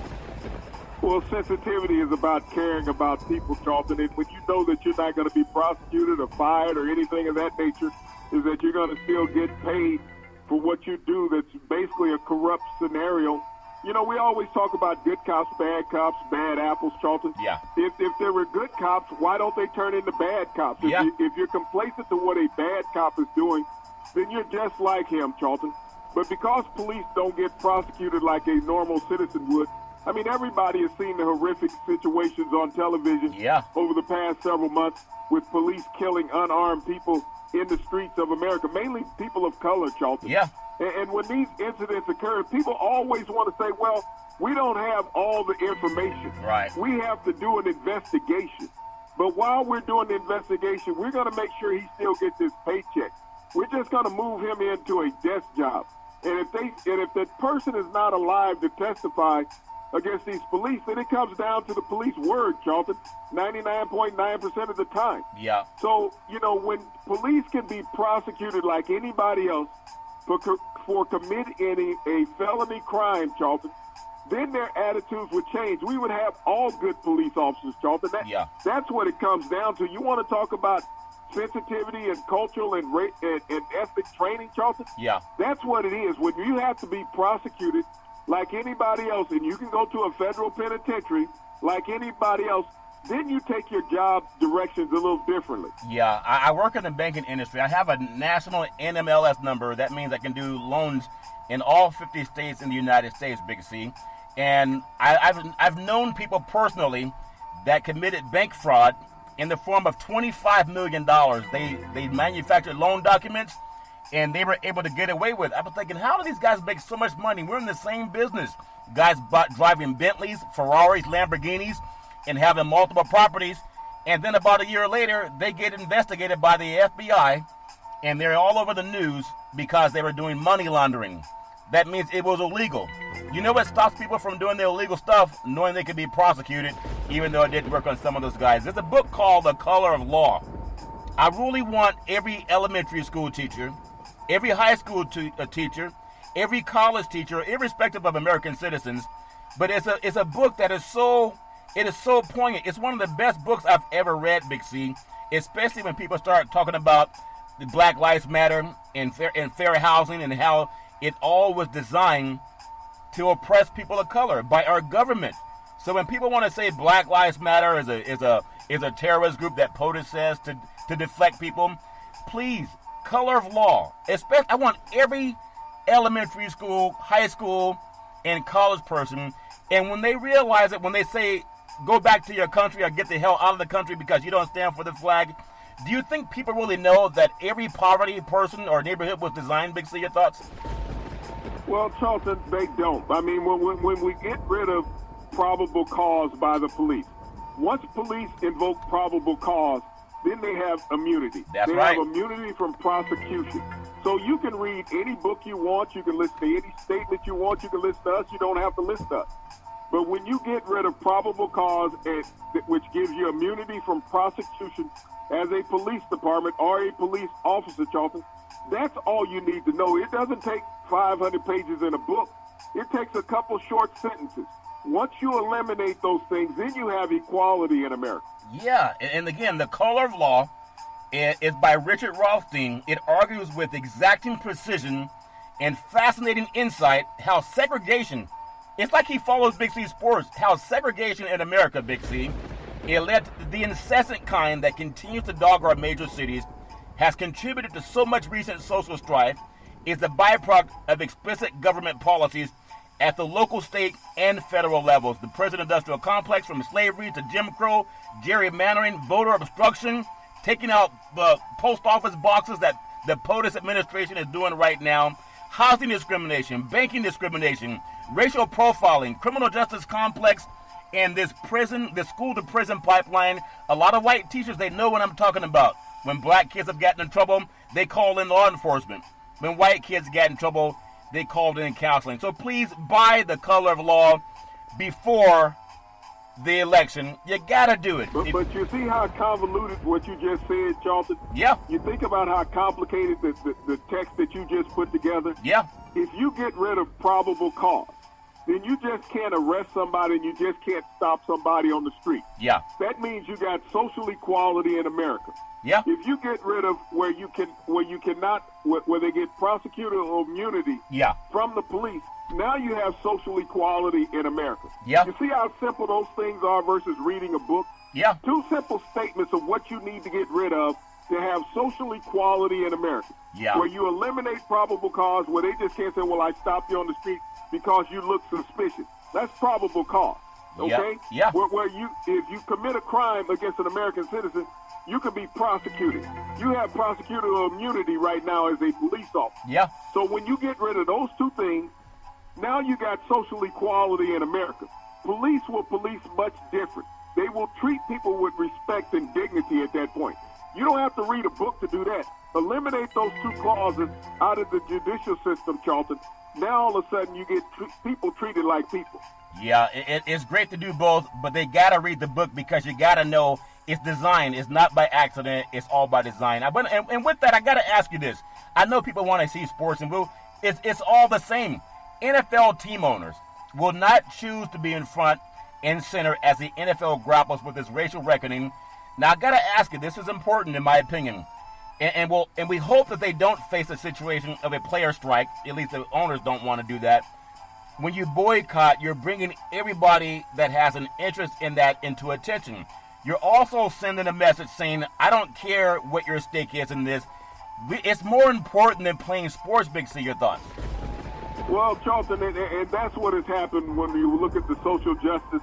[SPEAKER 2] Well, sensitivity is about caring about people, Charlton. And when you know that you're not going to be prosecuted or fired or anything of that nature, is that you're going to still get paid for what you do. That's basically a corrupt scenario. You know, we always talk about good cops, bad apples, Charlton.
[SPEAKER 1] Yeah.
[SPEAKER 2] If there were good cops, why don't they turn into bad cops?
[SPEAKER 1] Yeah.
[SPEAKER 2] If you're complacent to what a bad cop is doing, then you're just like him, Charlton. But because police don't get prosecuted like a normal citizen would, I mean, everybody has seen the horrific situations on television over the past several months with police killing unarmed people in the streets of America, mainly people of color, Charlton.
[SPEAKER 1] Yeah.
[SPEAKER 2] And when these incidents occur, people always want to say, well, we don't have all the information.
[SPEAKER 1] Right.
[SPEAKER 2] We have to do an investigation. But while we're doing the investigation, we're going to make sure he still gets his paycheck. We're just going to move him into a desk job. And if that person is not alive to testify against these police, then it comes down to the police word, Charlton, 99.9% of the time.
[SPEAKER 1] Yeah.
[SPEAKER 2] So, you know, when police can be prosecuted like anybody else for committing a felony crime, Charlton, then their attitudes would change. We would have all good police officers, Charlton. That's what it comes down to. You want to talk about sensitivity and cultural and ethnic training, Charlton?
[SPEAKER 1] Yeah.
[SPEAKER 2] That's what it is. When you have to be prosecuted like anybody else, and you can go to a federal penitentiary like anybody else, then you take your job directions a little differently.
[SPEAKER 1] Yeah, I work in the banking industry. I have a national NMLS number. That means I can do loans in all 50 states in the United States, Big C. And I've known people personally that committed bank fraud in the form of $25 million. They manufactured loan documents, and they were able to get away with it. I was thinking, how do these guys make so much money? We're in the same business. Guys driving Bentleys, Ferraris, Lamborghinis, and having multiple properties. And then about a year later, they get investigated by the FBI, and they're all over the news because they were doing money laundering. That means it was illegal. You know what stops people from doing their illegal stuff? Knowing they could be prosecuted, even though it didn't work on some of those guys. There's a book called The Color of Law. I really want every elementary school teacher, every high school teacher, every college teacher, irrespective of American citizens, but it's a book that is so poignant. It's one of the best books I've ever read, Big C, especially when people start talking about the Black Lives Matter and fair housing and how it all was designed to oppress people of color by our government. So when people want to say Black Lives Matter is a terrorist group that POTUS says to deflect people, please, color of law. Especially, I want every elementary school, high school, and college person, and when they realize it, when they say go back to your country or get the hell out of the country because you don't stand for the flag. Do you think people really know that every poverty person or neighborhood was designed, Big C? Your thoughts?
[SPEAKER 2] Well, Charlton, they don't. I mean, when we get rid of probable cause by the police, once police invoke probable cause, then they have immunity.
[SPEAKER 1] That's
[SPEAKER 2] they
[SPEAKER 1] right.
[SPEAKER 2] have immunity from prosecution. So you can read any book you want. You can listen to any statement you want. You can listen to us. You don't have to listen to us. But when you get rid of probable cause, which gives you immunity from prosecution as a police department or a police officer, Charlton, that's all you need to know. It doesn't take 500 pages in a book. It takes a couple short sentences. Once you eliminate those things, then you have equality in America.
[SPEAKER 1] Yeah, and again, The Color of Law is by Richard Rothstein. It argues with exacting precision and fascinating insight how segregation, it's like he follows Big C Sports, how segregation in America, Big C, it led to the incessant kind that continues to dog our major cities, has contributed to so much recent social strife, is the byproduct of explicit government policies at the local, state, and federal levels. The prison-industrial complex, from slavery to Jim Crow, gerrymandering, voter obstruction, taking out post office boxes that the POTUS administration is doing right now, housing discrimination, banking discrimination, racial profiling, criminal justice complex, and this school-to-prison pipeline. A lot of white teachers, they know what I'm talking about. When black kids have gotten in trouble, they call in law enforcement. When white kids get in trouble, they called in counseling. So please buy The Color of Law before the election. You gotta do it.
[SPEAKER 2] But you see how convoluted what you just said, Charlton?
[SPEAKER 1] Yeah.
[SPEAKER 2] You think about how complicated the text that you just put together?
[SPEAKER 1] Yeah.
[SPEAKER 2] If you get rid of probable cause, then you just can't arrest somebody and you just can't stop somebody on the street.
[SPEAKER 1] Yeah.
[SPEAKER 2] That means you got social equality in America.
[SPEAKER 1] Yeah.
[SPEAKER 2] If you get rid of where they get prosecutorial immunity from the police, now you have social equality in America.
[SPEAKER 1] Yeah.
[SPEAKER 2] You see how simple those things are versus reading a book?
[SPEAKER 1] Yeah.
[SPEAKER 2] Two simple statements of what you need to get rid of to have social equality in America.
[SPEAKER 1] Yeah.
[SPEAKER 2] Where you eliminate probable cause, where they just can't say, well, I stopped you on the street because you look suspicious. That's probable cause. Okay?
[SPEAKER 1] Yeah.
[SPEAKER 2] Where if you commit a crime against an American citizen, you can be prosecuted. You have prosecutorial immunity right now as a police officer.
[SPEAKER 1] Yeah.
[SPEAKER 2] So when you get rid of those two things, now you got social equality in America. Police will police much different. They will treat people with respect and dignity at that point. You don't have to read a book to do that. Eliminate those two clauses out of the judicial system, Charlton. Now all of a sudden you get people treated like people.
[SPEAKER 1] Yeah, it's great to do both, but they got to read the book because you got to know it's designed. It's not by accident. It's all by design. And with that, I got to ask you this. I know people want to see sports, and it's all the same. NFL team owners will not choose to be in front and center as the NFL grapples with this racial reckoning. Now, I got to ask you, this is important in my opinion, and we hope that they don't face a situation of a player strike. At least the owners don't want to do that. When you boycott, you're bringing everybody that has an interest in that into attention. You're also sending a message saying, I don't care what your stake is in this. It's more important than playing sports, Big C. Your thoughts?
[SPEAKER 2] Well, Charlton, and that's what has happened when you look at the social justice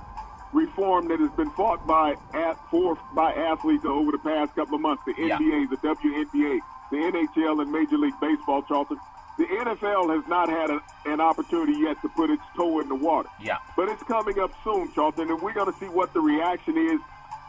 [SPEAKER 2] reform that has been fought by athletes over the past couple of months. The NBA, the WNBA, the NHL, and Major League Baseball, Charlton. The NFL has not had an opportunity yet to put its toe in the water.
[SPEAKER 1] Yeah.
[SPEAKER 2] But it's coming up soon, Charlton, and we're going to see what the reaction is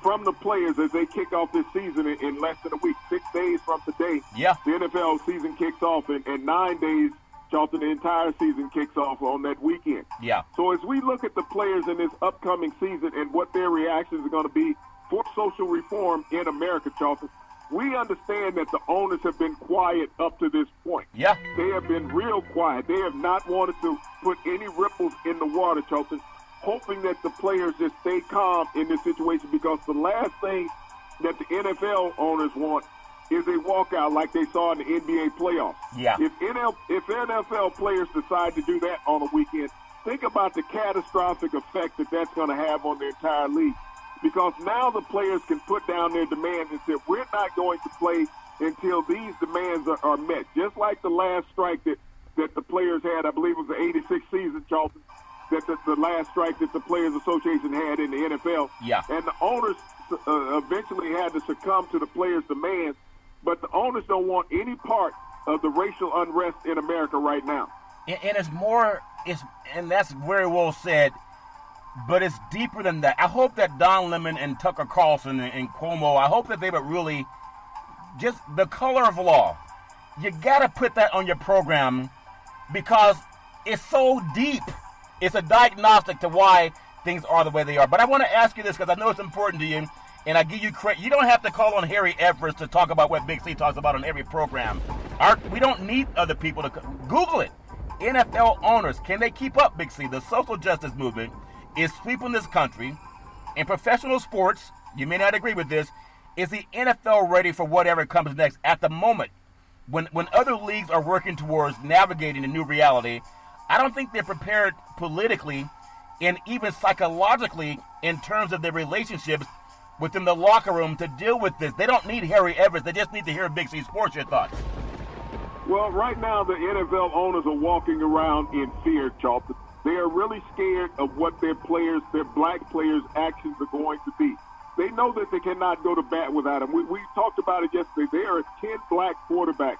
[SPEAKER 2] from the players as they kick off this season in less than a week. 6 days from today, the NFL season kicks off, and 9 days, Charlton, the entire season kicks off on that weekend.
[SPEAKER 1] Yeah.
[SPEAKER 2] So as we look at the players in this upcoming season and what their reactions are going to be for social reform in America, Charlton, we understand that the owners have been quiet up to this point.
[SPEAKER 1] Yeah.
[SPEAKER 2] They have been real quiet. They have not wanted to put any ripples in the water, Charlton, hoping that the players just stay calm in this situation, because the last thing that the NFL owners want is a walkout like they saw in the NBA playoffs.
[SPEAKER 1] Yeah.
[SPEAKER 2] If NFL players decide to do that on a weekend, think about the catastrophic effect that that's going to have on the entire league. Because now the players can put down their demands and say, we're not going to play until these demands are met. Just like the last strike that the players had, I believe it was the 86 season, Charlton. that the last strike that the Players Association had in the NFL.
[SPEAKER 1] Yeah.
[SPEAKER 2] And the owners eventually had to succumb to the players' demands, but the owners don't want any part of the racial unrest in America right now.
[SPEAKER 1] And and that's very well said, but it's deeper than that. I hope that Don Lemon and Tucker Carlson and Cuomo, I hope that they would really just the color of law. You got to put that on your program because it's so deep. It's a diagnostic to why things are the way they are. But I want to ask you this because I know it's important to you, and I give you credit. You don't have to call on Harry Evers to talk about what Big C talks about on every program. We don't need other people to Google it. NFL owners, can they keep up, Big C? The social justice movement is sweeping this country. In professional sports, you may not agree with this, is the NFL ready for whatever comes next at the moment? When other leagues are working towards navigating a new reality, I don't think they're prepared politically and even psychologically in terms of their relationships within the locker room to deal with this. They don't need Harry Evers. They just need to hear Big C Sports. Your thoughts?
[SPEAKER 2] Well, right now the NFL owners are walking around in fear, Charlton. They are really scared of what their black players' actions are going to be. They know that they cannot go to bat without them. We talked about it yesterday. There are 10 black quarterbacks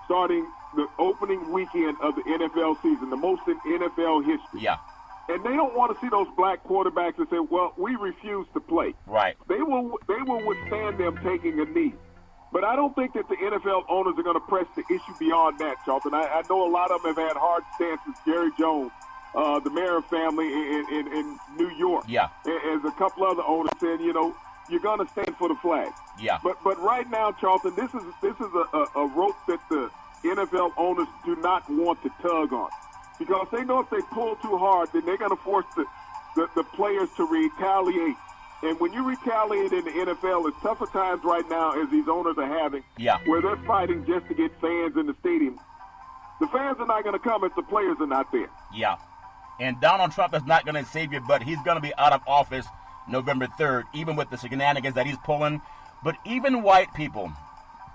[SPEAKER 2] starting the opening weekend of the NFL season, the most in NFL history.
[SPEAKER 1] Yeah.
[SPEAKER 2] And they don't want to see those black quarterbacks and say, well, we refuse to play.
[SPEAKER 1] Right.
[SPEAKER 2] They will withstand them taking a knee. But I don't think that the NFL owners are going to press the issue beyond that, Charlton. I know a lot of them have had hard stances. Jerry Jones, the Mayer family in New York.
[SPEAKER 1] Yeah.
[SPEAKER 2] As a couple other owners said, you're going to stand for the flag.
[SPEAKER 1] Yeah.
[SPEAKER 2] But right now, Charlton, this is a rope that the NFL owners do not want to tug on, because they know if they pull too hard, then they're going to force the players to retaliate. And when you retaliate in the NFL, it's tougher times right now as these owners are having, where they're fighting just to get fans in the stadium. The fans are not going to come if the players are not there.
[SPEAKER 1] Yeah. And Donald Trump is not going to save your butt. He's going to be out of office November 3rd, even with the shenanigans that he's pulling. But even white people,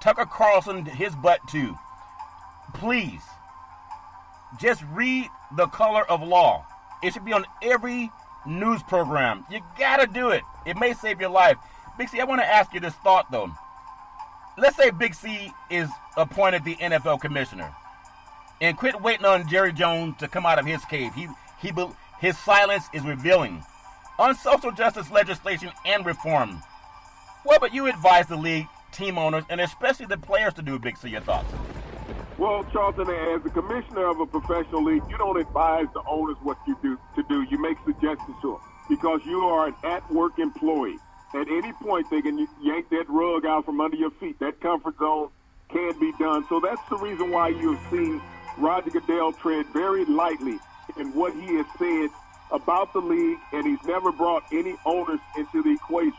[SPEAKER 1] Tucker Carlson, his butt too. Please, just read The Color of Law. It should be on every news program. You got to do it. It may save your life. Big C, I want to ask you this thought, though. Let's say Big C is appointed the NFL commissioner and quit waiting on Jerry Jones to come out of his cave. His silence is revealing. On social justice legislation and reform, what would you advise the league, team owners, and especially the players to do, Big C? Your thoughts?
[SPEAKER 2] Well, Charlton, as the commissioner of a professional league, you don't advise the owners what you do. You make suggestions to them because you are an at-work employee. At any point, they can yank that rug out from under your feet. That comfort zone can be done. So that's the reason why you've seen Roger Goodell tread very lightly in what he has said about the league, and he's never brought any owners into the equation.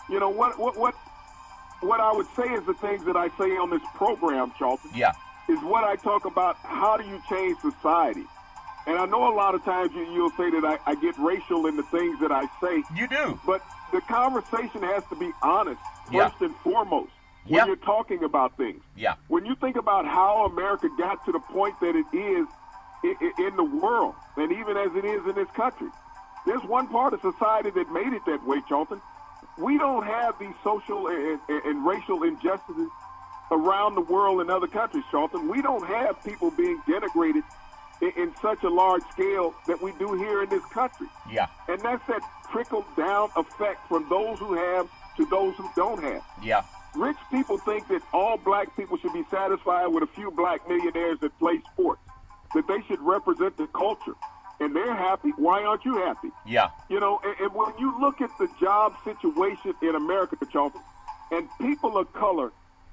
[SPEAKER 2] You know, what I would say is the things that I say on this program, Charlton.
[SPEAKER 1] Yeah.
[SPEAKER 2] Is what I talk about, how do you change society? And I know a lot of times you'll say that I get racial in the things that I say.
[SPEAKER 1] You do.
[SPEAKER 2] But the conversation has to be honest, first and foremost, when you're talking about things.
[SPEAKER 1] Yeah.
[SPEAKER 2] When you think about how America got to the point that it is in the world, and even as it is in this country, there's one part of society that made it that way, Charlton. We don't have these social and racial injustices around the world in other countries, Charlton. We don't have people being denigrated in such a large scale that we do here in this country.
[SPEAKER 1] Yeah.
[SPEAKER 2] And that's that trickle-down effect from those who have to those who don't have.
[SPEAKER 1] Yeah.
[SPEAKER 2] Rich people think that all black people should be satisfied with a few black millionaires that play sports, that they should represent the culture. And they're happy. Why aren't you happy?
[SPEAKER 1] Yeah.
[SPEAKER 2] You know, and when you look at the job situation in America, Charlton, and people of color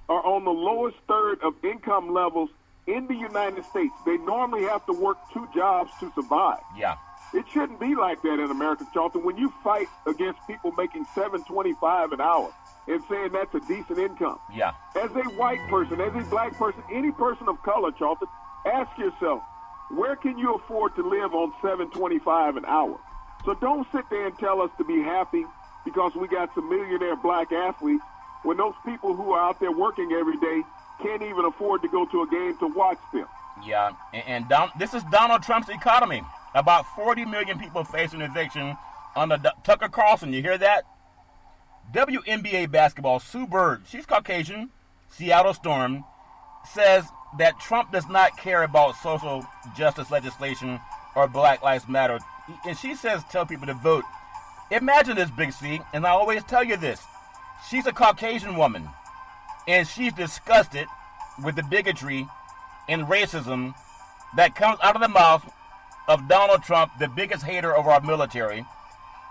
[SPEAKER 2] are on the lowest third of income levels in the United States. They normally have to work 2 jobs to survive.
[SPEAKER 1] Yeah.
[SPEAKER 2] It shouldn't be like that in America, Charlton. When you fight against people making $7.25 an hour and saying that's a decent income.
[SPEAKER 1] Yeah.
[SPEAKER 2] As a white person, as a black person, any person of color, Charlton, ask yourself, where can you afford to live on $7.25 an hour? So don't sit there and tell us to be happy because we got some millionaire black athletes when those people who are out there working every day can't even afford to go to a game to watch them.
[SPEAKER 1] Yeah, and this is Donald Trump's economy. About 40 million people facing eviction under Tucker Carlson. You hear that? WNBA basketball, Sue Bird, she's Caucasian, Seattle Storm, says that Trump does not care about social justice legislation or Black Lives Matter. And she says tell people to vote. Imagine this, Big C, and I always tell you this. She's a Caucasian woman, and she's disgusted with the bigotry and racism that comes out of the mouth of Donald Trump, the biggest hater of our military.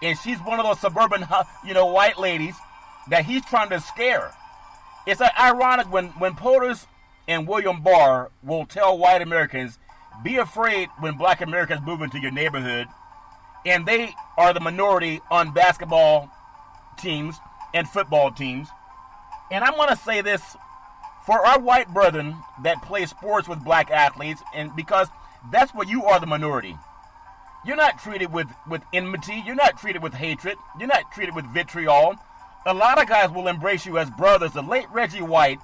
[SPEAKER 1] And she's one of those suburban, white ladies that he's trying to scare. It's ironic when POTUS and William Barr will tell white Americans, be afraid when black Americans move into your neighborhood, and they are the minority on basketball teams and football teams. And I'm going to say this for our white brethren that play sports with black athletes, and because that's where you are the minority. You're not treated with enmity. You're not treated with hatred. You're not treated with vitriol. A lot of guys will embrace you as brothers. The late Reggie White,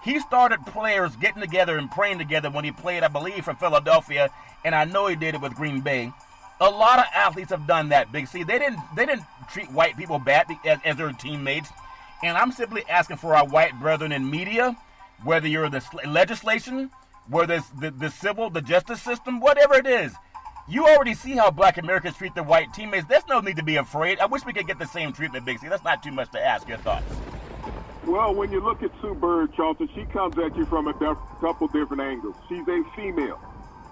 [SPEAKER 1] he started players getting together and praying together when he played, I believe, for Philadelphia, and I know he did it with Green Bay. A lot of athletes have done that, Big C. They didn't treat white people bad as their teammates. And I'm simply asking for our white brethren in media, whether you're the legislation, whether it's the civil, the justice system, whatever it is. You already see how black Americans treat their white teammates. There's no need to be afraid. I wish we could get the same treatment, Big C. That's not too much to ask. Your thoughts?
[SPEAKER 2] Well, when you look at Sue Bird, Charlton, she comes at you from a couple different angles. She's a female.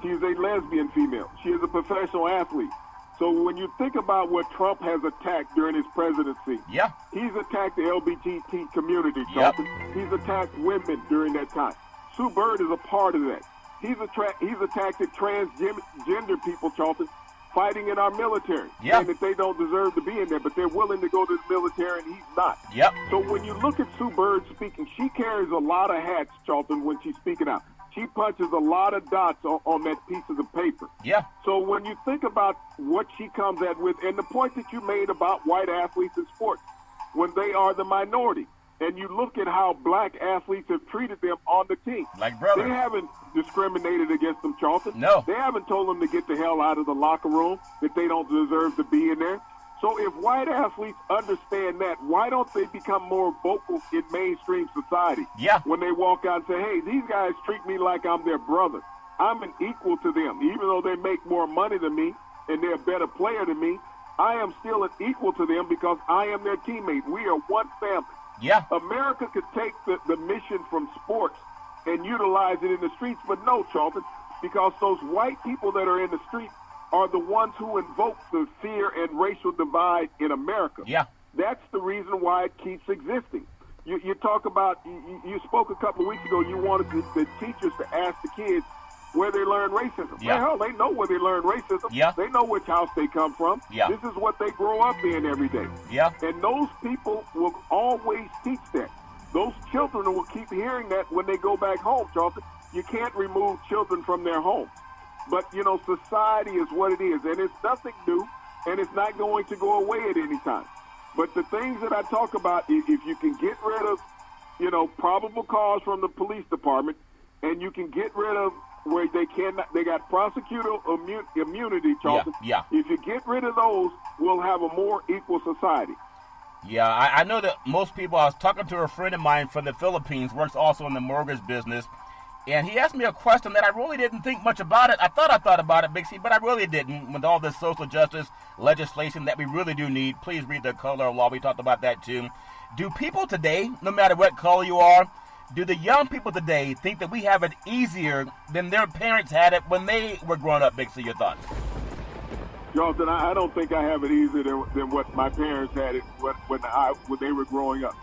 [SPEAKER 2] She's a lesbian female. She is a professional athlete. So when you think about what Trump has attacked during his presidency,
[SPEAKER 1] yeah,
[SPEAKER 2] he's attacked the LGBT community, Charlton. Yep. He's attacked women during that time. Sue Bird is a part of that. He's attacked the transgender people, Charlton, fighting in our military, saying that they don't deserve to be in there, but they're willing to go to the military, and he's not.
[SPEAKER 1] Yep.
[SPEAKER 2] So when you look at Sue Bird speaking, she carries a lot of hats, Charlton, when she's speaking out. She punches a lot of dots on that piece of the paper.
[SPEAKER 1] Yeah.
[SPEAKER 2] So when you think about what she comes at with, and the point that you made about white athletes in sports, when they are the minority, and you look at how black athletes have treated them on the team.
[SPEAKER 1] Like brothers.
[SPEAKER 2] They haven't discriminated against them, Charlton.
[SPEAKER 1] No.
[SPEAKER 2] They haven't told them to get the hell out of the locker room, that they don't deserve to be in there. So if white athletes understand that, why don't they become more vocal in mainstream society?
[SPEAKER 1] Yeah.
[SPEAKER 2] When they walk out and say, hey, these guys treat me like I'm their brother. I'm an equal to them. Even though they make more money than me and they're a better player than me, I am still an equal to them because I am their teammate. We are one family.
[SPEAKER 1] Yeah.
[SPEAKER 2] America could take the mission from sports and utilize it in the streets, but no, Charlton, because those white people that are in the streets are the ones who invoke the fear and racial divide in America.
[SPEAKER 1] Yeah.
[SPEAKER 2] That's the reason why it keeps existing. You talk about, you spoke a couple of weeks ago, you wanted the teachers to ask the kids where they learn racism.
[SPEAKER 1] Yeah.
[SPEAKER 2] Well, hell, they know where they learn racism.
[SPEAKER 1] Yeah.
[SPEAKER 2] They know which house they come from.
[SPEAKER 1] Yeah.
[SPEAKER 2] This is what they grow up in every day.
[SPEAKER 1] Yeah.
[SPEAKER 2] And those people will always teach that. Those children will keep hearing that when they go back home, Charlton. You can't remove children from their homes. But, society is what it is, and it's nothing new, and it's not going to go away at any time. But the things that I talk about, if you can get rid of, probable cause from the police department, and you can get rid of where they got prosecutor immunity, Charlton.
[SPEAKER 1] Yeah.
[SPEAKER 2] If you get rid of those, we'll have a more equal society.
[SPEAKER 1] Yeah, I know that most people, I was talking to a friend of mine from the Philippines, works also in the mortgage business, and he asked me a question that I really didn't think much about it. I thought about it, Big C, but I really didn't. With all this social justice legislation that we really do need, please read the color of law. We talked about that too. Do people today, no matter what color you are, do the young people today think that we have it easier than their parents had it when they were growing up, Big C? Your thoughts?
[SPEAKER 2] Jonathan, I don't think I have it easier than what my parents had it when they were growing up.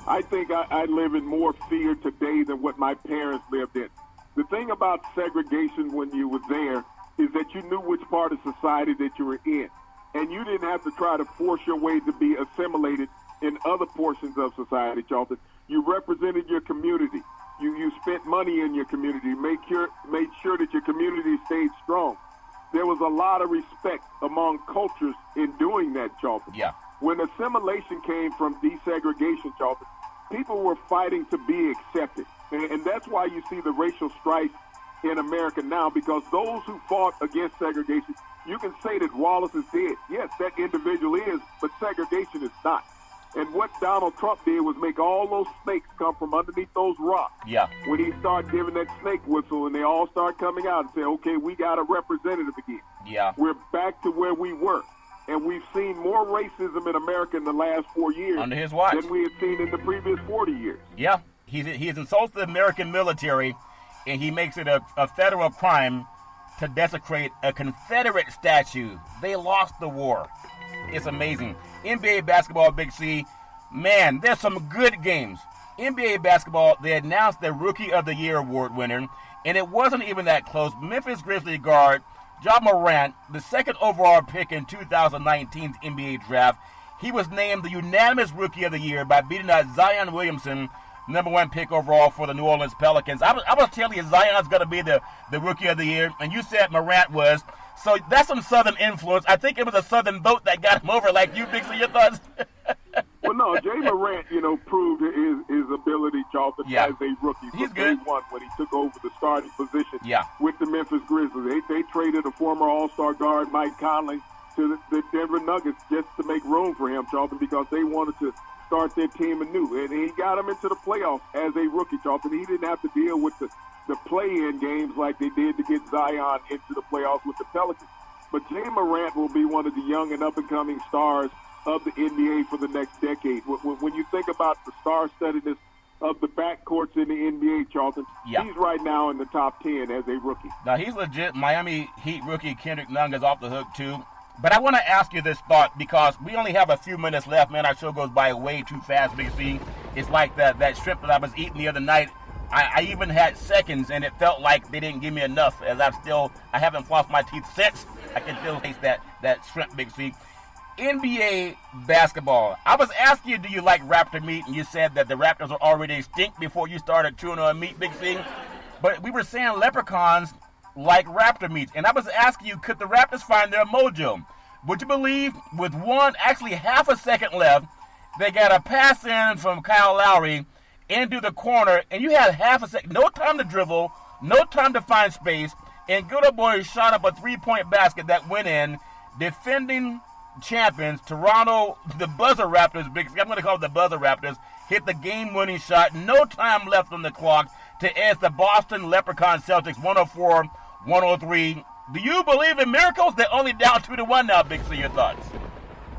[SPEAKER 2] I think I live in more fear today than what my parents lived in. The thing about segregation when you were there is that you knew which part of society that you were in, and you didn't have to try to force your way to be assimilated in other portions of society, Charlton. You represented your community. You spent money in your community, made sure that your community stayed strong. There was a lot of respect among cultures in doing that, Charlton.
[SPEAKER 1] Yeah.
[SPEAKER 2] When assimilation came from desegregation, Charlton, people were fighting to be accepted. And that's why you see the racial strife in America now, because those who fought against segregation, you can say that Wallace is dead. Yes, that individual is, but segregation is not. And what Donald Trump did was make all those snakes come from underneath those rocks.
[SPEAKER 1] Yeah.
[SPEAKER 2] When he started giving that snake whistle and they all start coming out and say, okay, we got a representative again.
[SPEAKER 1] Yeah.
[SPEAKER 2] We're back to where we were. And we've seen more racism in America in the last 4 years
[SPEAKER 1] Under his watch.
[SPEAKER 2] than we had seen in the previous 40 years.
[SPEAKER 1] Yeah. He's insulted the American military, and he makes it a federal crime to desecrate a Confederate statue. They lost the war. It's amazing. NBA basketball, Big C. Man, there's some good games. NBA basketball, they announced their Rookie of the Year award winner, and it wasn't even that close. Memphis Grizzlies guard Ja Morant, the second overall pick in 2019's NBA draft, he was named the unanimous Rookie of the Year by beating out Zion Williamson, number 1 pick overall for the New Orleans Pelicans. I was telling you Zion's going to be the Rookie of the Year, and you said Morant was. So that's some Southern influence. I think it was a Southern vote that got him over, like you, Big C, your thoughts?
[SPEAKER 2] Well, no, Jay Morant, proved his ability, Charlton,
[SPEAKER 1] Yeah.
[SPEAKER 2] as a rookie.
[SPEAKER 1] He's
[SPEAKER 2] from
[SPEAKER 1] good.
[SPEAKER 2] Day one when he took over the starting position
[SPEAKER 1] Yeah.
[SPEAKER 2] with the Memphis Grizzlies. They traded a former All-Star guard, Mike Conley, to the Denver Nuggets just to make room for him, Charlton, because they wanted to start their team anew. And he got him into the playoffs as a rookie, Charlton. He didn't have to deal with the play-in games like they did to get Zion into the playoffs with the Pelicans. But Jay Morant will be one of the young and up-and-coming stars of the NBA for the next decade. When you think about the star-studdedness of the backcourts in the NBA, Charlton,
[SPEAKER 1] Yeah.
[SPEAKER 2] he's right now in the top 10 as a rookie.
[SPEAKER 1] Now, he's legit. Miami Heat rookie Kendrick Nunn is off the hook, too. But I want to ask you this thought, because we only have a few minutes left. Man, our show goes by way too fast, Big C. It's like that shrimp that I was eating the other night. I even had seconds, and it felt like they didn't give me enough, as I haven't flossed my teeth since. I can still taste that shrimp, Big C. NBA basketball. I was asking you, do you like Raptor meat? And you said that the Raptors are already extinct before you started chewing on meat, Big C. But we were saying leprechauns like Raptor meat. And I was asking you, could the Raptors find their mojo? Would you believe with half a second left, they got a pass in from Kyle Lowry into the corner, and you had half a second, no time to dribble, no time to find space, and good old boy shot up a three-point basket that went in. Defending champions, Toronto, the Buzzer Raptors, I'm going to call it the Buzzer Raptors, hit the game-winning shot. No time left on the clock to edge the Boston Leprechaun Celtics 104-103. Do you believe in miracles? They're only down 2-1 now, Big C. Your thoughts?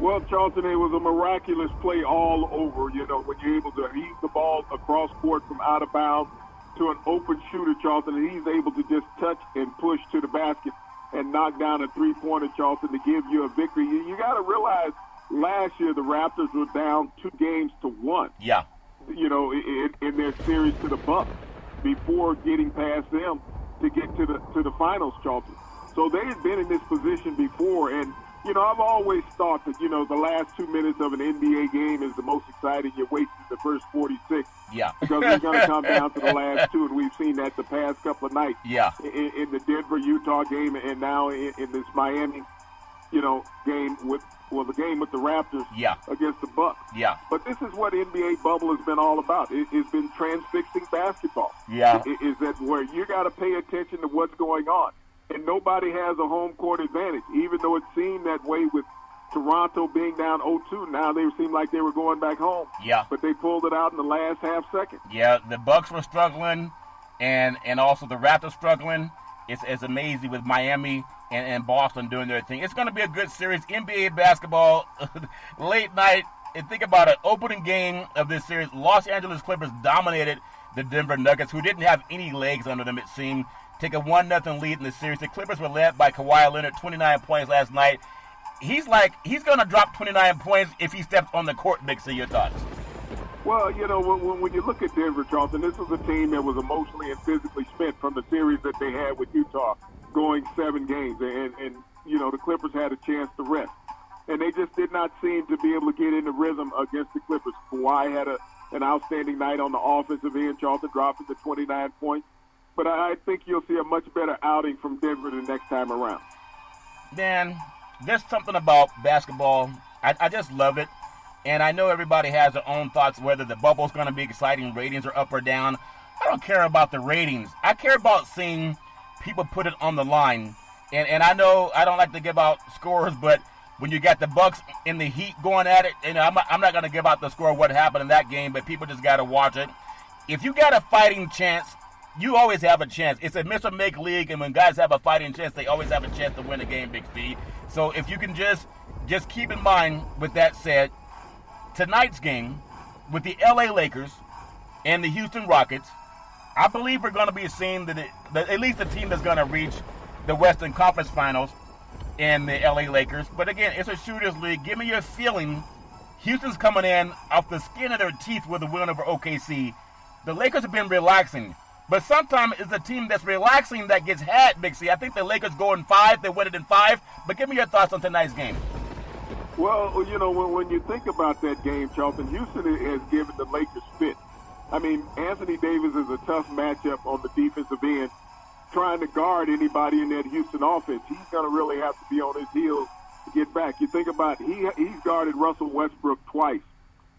[SPEAKER 2] Well, Charlton, it was a miraculous play all over, when you're able to heave the ball across court from out of bounds to an open shooter, Charlton, and he's able to just touch and push to the basket and knock down a three-pointer, Charlton, to give you a victory. You got to realize last year the Raptors were down 2-1.
[SPEAKER 1] Yeah.
[SPEAKER 2] In their series to the Bucks before getting past them to get to the finals, Charlton. So they had been in this position before, and I've always thought that, the last 2 minutes of an NBA game is the most exciting. You're wasting the first 46.
[SPEAKER 1] Yeah.
[SPEAKER 2] Because it's going to come down to the last two, and we've seen that the past couple of nights.
[SPEAKER 1] Yeah.
[SPEAKER 2] In the Denver-Utah game, and now in this Miami, game with the game with the Raptors against the Bucks.
[SPEAKER 1] Yeah.
[SPEAKER 2] But this is what NBA bubble has been all about. It's been transfixing basketball.
[SPEAKER 1] Yeah.
[SPEAKER 2] Is that where you got to pay attention to what's going on. And nobody has a home court advantage, even though it seemed that way with Toronto being down 0-2. Now they seemed like they were going back home.
[SPEAKER 1] Yeah.
[SPEAKER 2] But they pulled it out in the last half second.
[SPEAKER 1] Yeah, the Bucks were struggling, and also the Raptors struggling. It's amazing with Miami and Boston doing their thing. It's going to be a good series. NBA basketball, late night. And think about it, opening game of this series, Los Angeles Clippers dominated the Denver Nuggets, who didn't have any legs under them, it seemed. Take a 1-0 lead in the series. The Clippers were led by Kawhi Leonard, 29 points last night. He's going to drop 29 points if he steps on the court, Big C. Your thoughts?
[SPEAKER 2] Well, when you look at Denver, Charlton, this was a team that was emotionally and physically spent from the series that they had with Utah, going 7 games. And the Clippers had a chance to rest. And they just did not seem to be able to get in the rhythm against the Clippers. Kawhi had an outstanding night on the offensive end, Charlton, dropping to 29 points. But I think you'll see a much better outing from Denver the next time around.
[SPEAKER 1] Dan, there's something about basketball. I just love it. And I know everybody has their own thoughts, whether the bubble's going to be exciting, ratings are up or down. I don't care about the ratings. I care about seeing people put it on the line. And I know I don't like to give out scores, but when you got the Bucks in the Heat going at it, I'm not going to give out the score of what happened in that game, but people just got to watch it. If you got a fighting chance, you always have a chance. It's a miss or make league, and when guys have a fighting chance, they always have a chance to win a game, Big C. So if you can just keep in mind, with that said, tonight's game with the LA Lakers and the Houston Rockets, I believe we're going to be seeing that at least the team that's going to reach the Western Conference Finals in the LA Lakers. But again, it's a shooters league. Give me your feeling. Houston's coming in off the skin of their teeth with a win over OKC. The Lakers have been relaxing. But sometimes it's a team that's relaxing that gets had, Big C. I think the Lakers go in 5. They win it in 5. But give me your thoughts on tonight's game.
[SPEAKER 2] Well, when you think about that game, Charlton, Houston has given the Lakers fit. I mean, Anthony Davis is a tough matchup on the defensive end. Trying to guard anybody in that Houston offense, he's going to really have to be on his heels to get back. You think about he's guarded Russell Westbrook twice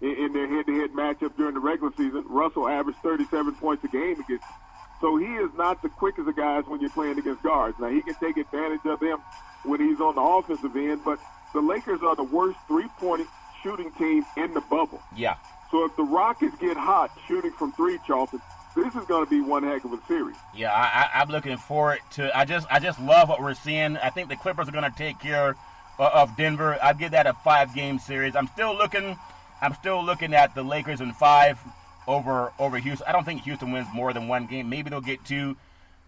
[SPEAKER 2] in their head-to-head matchup during the regular season. Russell averaged 37 points a game against him. So he is not the quickest of guys when you're playing against guards. Now, he can take advantage of them when he's on the offensive end, but the Lakers are the worst three-point shooting team in the bubble.
[SPEAKER 1] Yeah.
[SPEAKER 2] So if the Rockets get hot shooting from three, Charlton, this is going to be one heck of a series.
[SPEAKER 1] Yeah, I'm looking forward to. I just love what we're seeing. I think the Clippers are going to take care of Denver. I'd give that a 5-game series. I'm still looking at the Lakers in 5 over Houston. I don't think Houston wins more than 1 game. Maybe they'll get 2.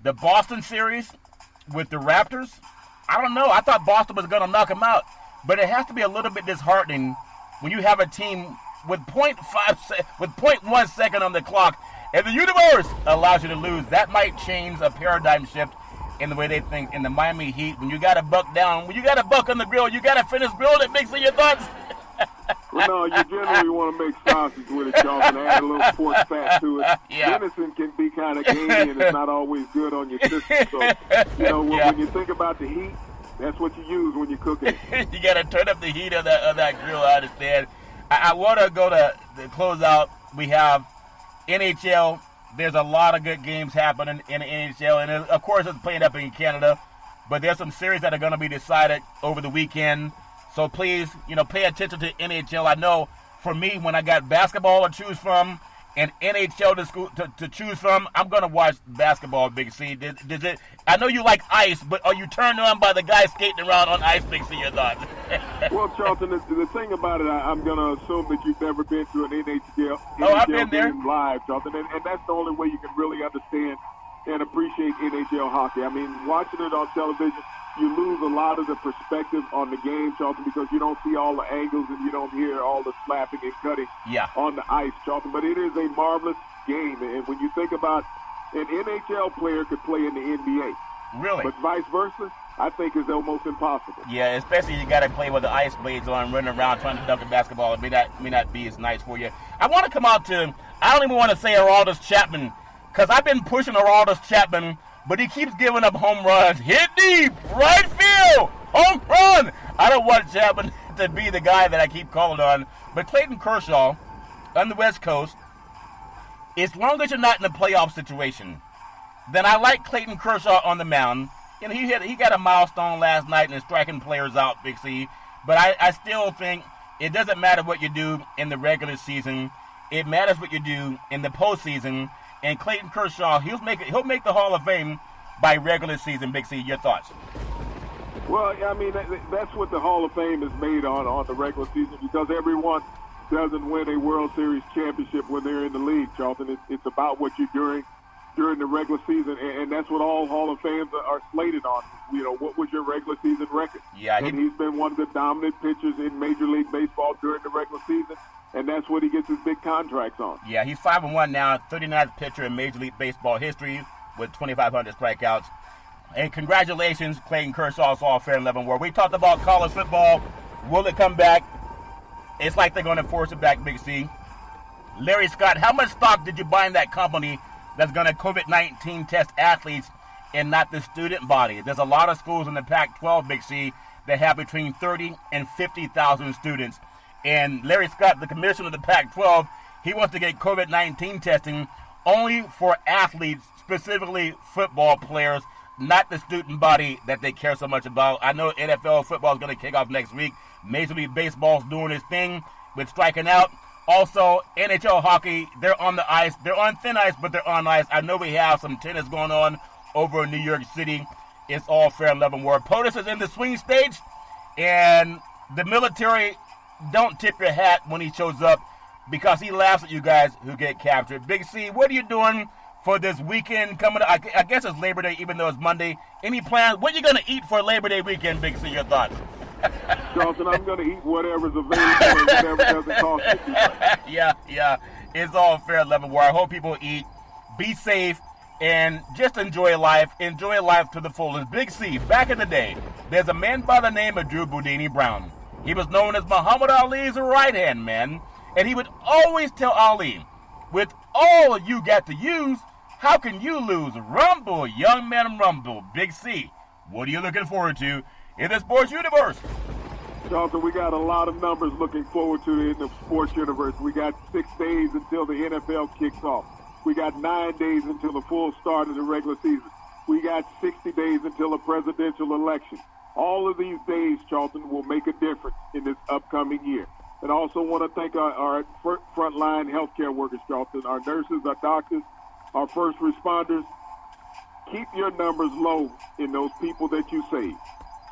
[SPEAKER 1] The Boston series with the Raptors, I don't know. I thought Boston was going to knock them out, but it has to be a little bit disheartening when you have a team with 0.1 second on the clock, and the universe allows you to lose. That might change a paradigm shift in the way they think. In the Miami Heat, when you got a buck down, when you got a buck on the grill, you got to finish grilling it. Mix in your thoughts.
[SPEAKER 2] Well, no, you generally want to make sausage with it, Charlton. Add a little pork fat to it.
[SPEAKER 1] Yeah.
[SPEAKER 2] Venison can be kind of gamey, and it's not always good on your system. So, when you think about the heat, that's what you use when you're cooking it.
[SPEAKER 1] You got to turn up the heat of that grill, I understand. I want to go to the closeout. We have NHL. There's a lot of good games happening in the NHL, and of course it's playing up in Canada. But there's some series that are going to be decided over the weekend. So please, pay attention to NHL. I know for me, when I got basketball to choose from and NHL to choose from, I'm going to watch basketball, Big C. I know you like ice, but are you turned on by the guys skating around on ice, Big C, your thoughts?
[SPEAKER 2] Well, Charlton, the thing about it, I'm going to assume that you've never been to an NHL
[SPEAKER 1] I've been there.
[SPEAKER 2] game live, Charlton, and that's the only way you can really understand and appreciate NHL hockey. I mean, watching it on television, you lose a lot of the perspective on the game, Charlton, because you don't see all the angles and you don't hear all the slapping and cutting on the ice, Charlton. But it is a marvelous game. And when you think about an NHL player could play in the NBA.
[SPEAKER 1] Really?
[SPEAKER 2] But vice versa, I think is almost impossible.
[SPEAKER 1] Yeah, especially you got to play with the ice blades on, running around trying to dunk a basketball. It may not be as nice for you. I want to come out to, I don't even want to say Aroldis Chapman, because I've been pushing Aroldis Chapman, but he keeps giving up home runs. Hit deep, right field, home run. I don't want Chapman to be the guy that I keep calling on. But Clayton Kershaw on the West Coast, as long as you're not in a playoff situation, then I like Clayton Kershaw on the mound. And he got a milestone last night and striking players out, Big C. But I still think it doesn't matter what you do in the regular season. It matters what you do in the postseason. And Clayton Kershaw, he'll make the Hall of Fame by regular season, Big C. Your thoughts?
[SPEAKER 2] Well, I mean, that's what the Hall of Fame is made on the regular season, because everyone doesn't win a World Series championship when they're in the league, Charlton. It's about what you're doing during the regular season, and that's what all Hall of Fames are slated on. What was your regular season record?
[SPEAKER 1] Yeah,
[SPEAKER 2] and he's been one of the dominant pitchers in Major League Baseball during the regular season, and that's what he gets his big contracts on.
[SPEAKER 1] Yeah, he's 5-1 now, 39th pitcher in Major League Baseball history with 2,500 strikeouts. And congratulations, Clayton Kershaw's All-Fair 11 award. We talked about college football. Will it come back? It's like they're going to force it back, Big C. Larry Scott, how much stock did you buy in that company that's going to COVID-19 test athletes and not the student body? There's a lot of schools in the Pac-12, Big C, that have between 30 and 50,000 students. And Larry Scott, the commissioner of the Pac-12, he wants to get COVID-19 testing only for athletes, specifically football players. not the student body that they care so much about. I know NFL football is going to kick off next week. Major League Baseball's doing its thing with striking out. Also, NHL hockey, they're on the ice. They're on thin ice, but they're on ice. I know we have some tennis going on over in New York City. It's all fair and level war. POTUS is in the swing stage, and the military, don't tip your hat when he shows up because he laughs at you guys who get captured. Big C, what are you doing for this weekend coming up? I guess it's Labor Day, even though it's Monday. Any plans? What are you going to eat for Labor Day weekend, Big C? Your thoughts?
[SPEAKER 2] Charlton, I'm going to eat whatever's available and whatever doesn't cost $50.
[SPEAKER 1] Yeah. It's all fair and level war. I hope people eat, be safe, and just enjoy life. Enjoy life to the fullest. Big C, back in the day, there's a man by the name of Drew Boudini Brown. He was known as Muhammad Ali's right-hand man, and he would always tell Ali, with all you got to use, how can you lose? Rumble, young man, rumble. Big C, what are you looking forward to in the sports universe?
[SPEAKER 2] Charlton, we got a lot of numbers looking forward to in the sports universe. We got 6 days until the NFL kicks off. We got 9 days until the full start of the regular season. We got 60 days until a presidential election. All of these days, Charlton, will make a difference in this upcoming year. And I also want to thank our frontline healthcare workers, Charlton, our nurses, our doctors, our first responders. Keep your numbers low in those people that you save.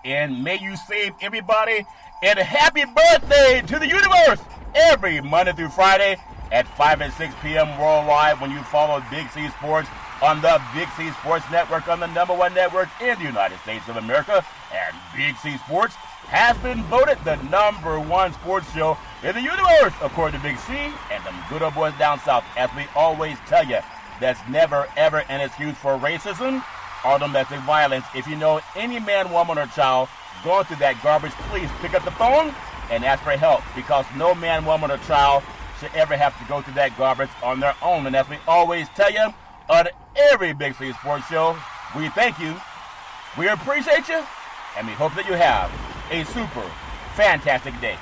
[SPEAKER 1] And may you save everybody. And happy birthday to the universe every Monday through Friday at 5 and 6 p.m. worldwide when you follow Big C Sports on the Big C Sports Network, on the #1 network in the United States of America. And Big C Sports has been voted the #1 sports show in the universe, according to Big C and them good old boys down south. As we always tell you, that's never, ever an excuse for racism or domestic violence. If you know any man, woman, or child going through that garbage, please pick up the phone and ask for help, because no man, woman, or child should ever have to go through that garbage on their own. And as we always tell you on every Big C Sports show, we thank you, we appreciate you, and we hope that you have a super fantastic day.